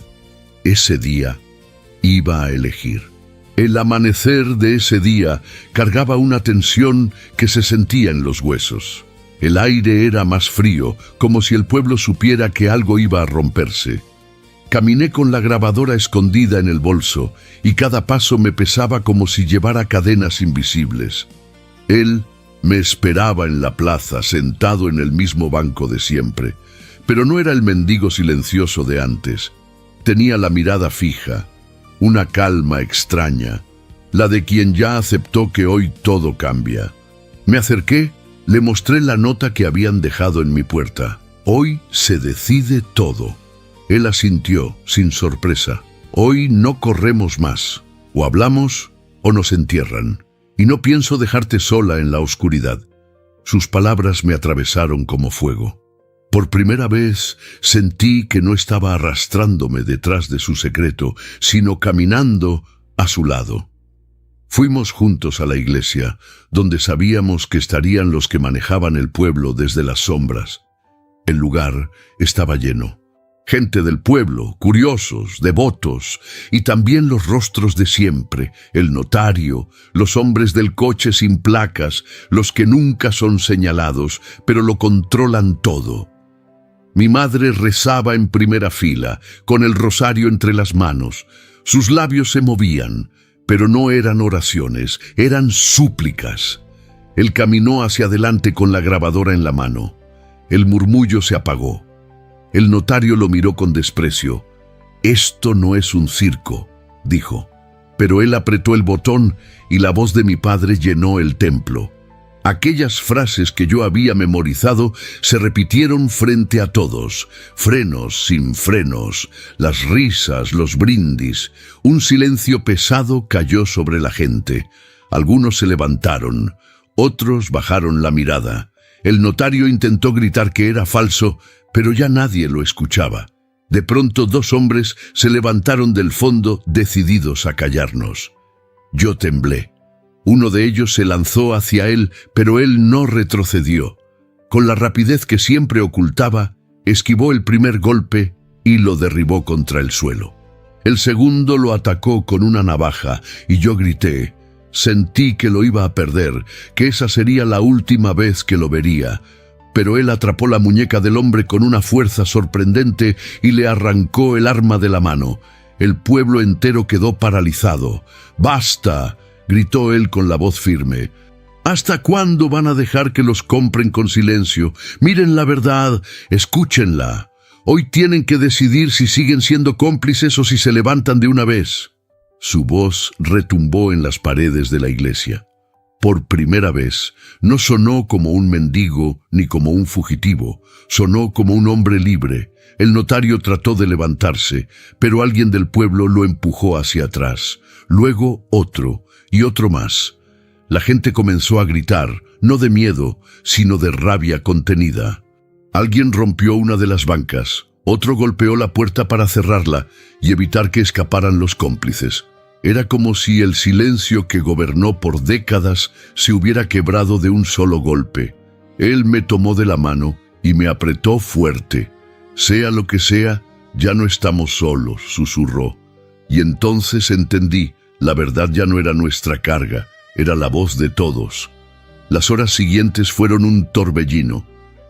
Ese día iba a elegir. El amanecer de ese día cargaba una tensión que se sentía en los huesos. El aire era más frío, como si el pueblo supiera que algo iba a romperse. Caminé con la grabadora escondida en el bolso, y cada paso me pesaba como si llevara cadenas invisibles. Él me esperaba en la plaza, sentado en el mismo banco de siempre, pero no era el mendigo silencioso de antes. Tenía la mirada fija, una calma extraña, la de quien ya aceptó que hoy todo cambia. Me acerqué, le mostré la nota que habían dejado en mi puerta. Hoy se decide todo. Él asintió, sin sorpresa. Hoy no corremos más. O hablamos o nos entierran. Y no pienso dejarte sola en la oscuridad. Sus palabras me atravesaron como fuego. Por primera vez sentí que no estaba arrastrándome detrás de su secreto, sino caminando a su lado. Fuimos juntos a la iglesia, donde sabíamos que estarían los que manejaban el pueblo desde las sombras. El lugar estaba lleno. Gente del pueblo, curiosos, devotos, y también los rostros de siempre, el notario, los hombres del coche sin placas, los que nunca son señalados, pero lo controlan todo. Mi madre rezaba en primera fila, con el rosario entre las manos. Sus labios se movían, pero no eran oraciones, eran súplicas. Él caminó hacia adelante con la grabadora en la mano. El murmullo se apagó. El notario lo miró con desprecio. «Esto no es un circo», dijo. Pero él apretó el botón y la voz de mi padre llenó el templo. Aquellas frases que yo había memorizado se repitieron frente a todos. Frenos sin frenos, las risas, los brindis. Un silencio pesado cayó sobre la gente. Algunos se levantaron, otros bajaron la mirada. El notario intentó gritar que era falso, pero ya nadie lo escuchaba. De pronto 2 hombres se levantaron del fondo, decididos a callarnos. Yo temblé. Uno de ellos se lanzó hacia él, pero él no retrocedió. Con la rapidez que siempre ocultaba, esquivó el primer golpe y lo derribó contra el suelo. El segundo lo atacó con una navaja y yo grité. Sentí que lo iba a perder, que esa sería la última vez que lo vería. Pero él atrapó la muñeca del hombre con una fuerza sorprendente y le arrancó el arma de la mano. El pueblo entero quedó paralizado. «¡Basta!», gritó él con la voz firme. «¿Hasta cuándo van a dejar que los compren con silencio? Miren la verdad, escúchenla. Hoy tienen que decidir si siguen siendo cómplices o si se levantan de una vez». Su voz retumbó en las paredes de la iglesia. Por primera vez, no sonó como un mendigo ni como un fugitivo, sonó como un hombre libre. El notario trató de levantarse, pero alguien del pueblo lo empujó hacia atrás. Luego otro, y otro más. La gente comenzó a gritar, no de miedo, sino de rabia contenida. Alguien rompió una de las bancas, otro golpeó la puerta para cerrarla y evitar que escaparan los cómplices. Era como si el silencio que gobernó por décadas se hubiera quebrado de un solo golpe. Él me tomó de la mano y me apretó fuerte. «Sea lo que sea, ya no estamos solos», susurró. Y entonces entendí, la verdad ya no era nuestra carga, era la voz de todos. Las horas siguientes fueron un torbellino.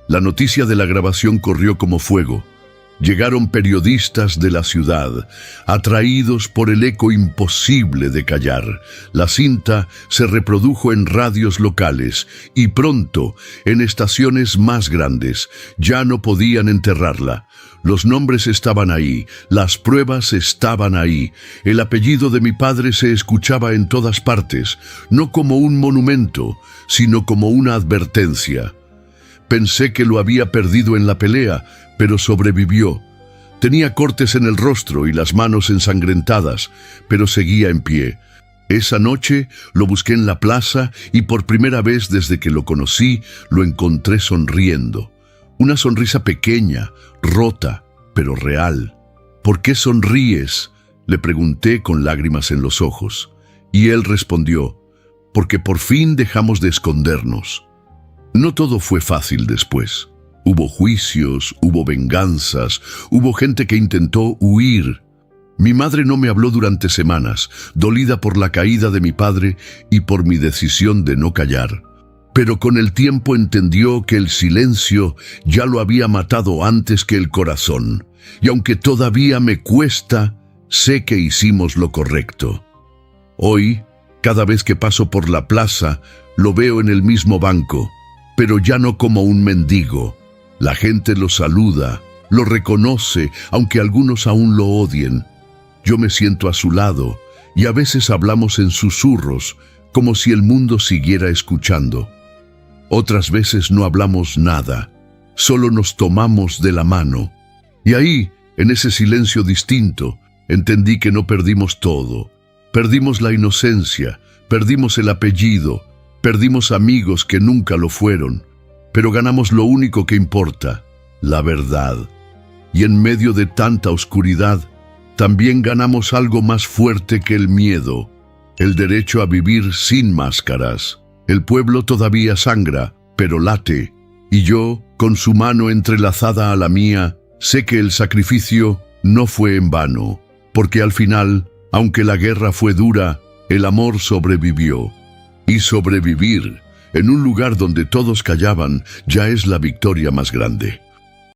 La noticia de la grabación corrió como fuego. Llegaron periodistas de la ciudad, atraídos por el eco imposible de callar. La cinta se reprodujo en radios locales y pronto en estaciones más grandes. Ya no podían enterrarla. Los nombres estaban ahí, las pruebas estaban ahí. El apellido de mi padre se escuchaba en todas partes, no como un monumento, sino como una advertencia. Pensé que lo había perdido en la pelea, pero sobrevivió. Tenía cortes en el rostro y las manos ensangrentadas, pero seguía en pie. Esa noche lo busqué en la plaza y por primera vez desde que lo conocí, lo encontré sonriendo. Una sonrisa pequeña, rota, pero real. ¿Por qué sonríes?, le pregunté con lágrimas en los ojos. Y él respondió, porque por fin dejamos de escondernos. No todo fue fácil después. Hubo juicios, hubo venganzas, hubo gente que intentó huir. Mi madre no me habló durante semanas, dolida por la caída de mi padre y por mi decisión de no callar. Pero con el tiempo entendió que el silencio ya lo había matado antes que el corazón. Y aunque todavía me cuesta, sé que hicimos lo correcto. Hoy, cada vez que paso por la plaza, lo veo en el mismo banco, pero ya no como un mendigo. La gente lo saluda, lo reconoce, aunque algunos aún lo odien. Yo me siento a su lado y a veces hablamos en susurros, como si el mundo siguiera escuchando. Otras veces no hablamos nada, solo nos tomamos de la mano. Y ahí, en ese silencio distinto, entendí que no perdimos todo. Perdimos la inocencia, perdimos el apellido, perdimos amigos que nunca lo fueron, pero ganamos lo único que importa, la verdad. Y en medio de tanta oscuridad, también ganamos algo más fuerte que el miedo, el derecho a vivir sin máscaras. El pueblo todavía sangra, pero late, y yo, con su mano entrelazada a la mía, sé que el sacrificio no fue en vano, porque al final, aunque la guerra fue dura, el amor sobrevivió. Y sobrevivir en un lugar donde todos callaban ya es la victoria más grande.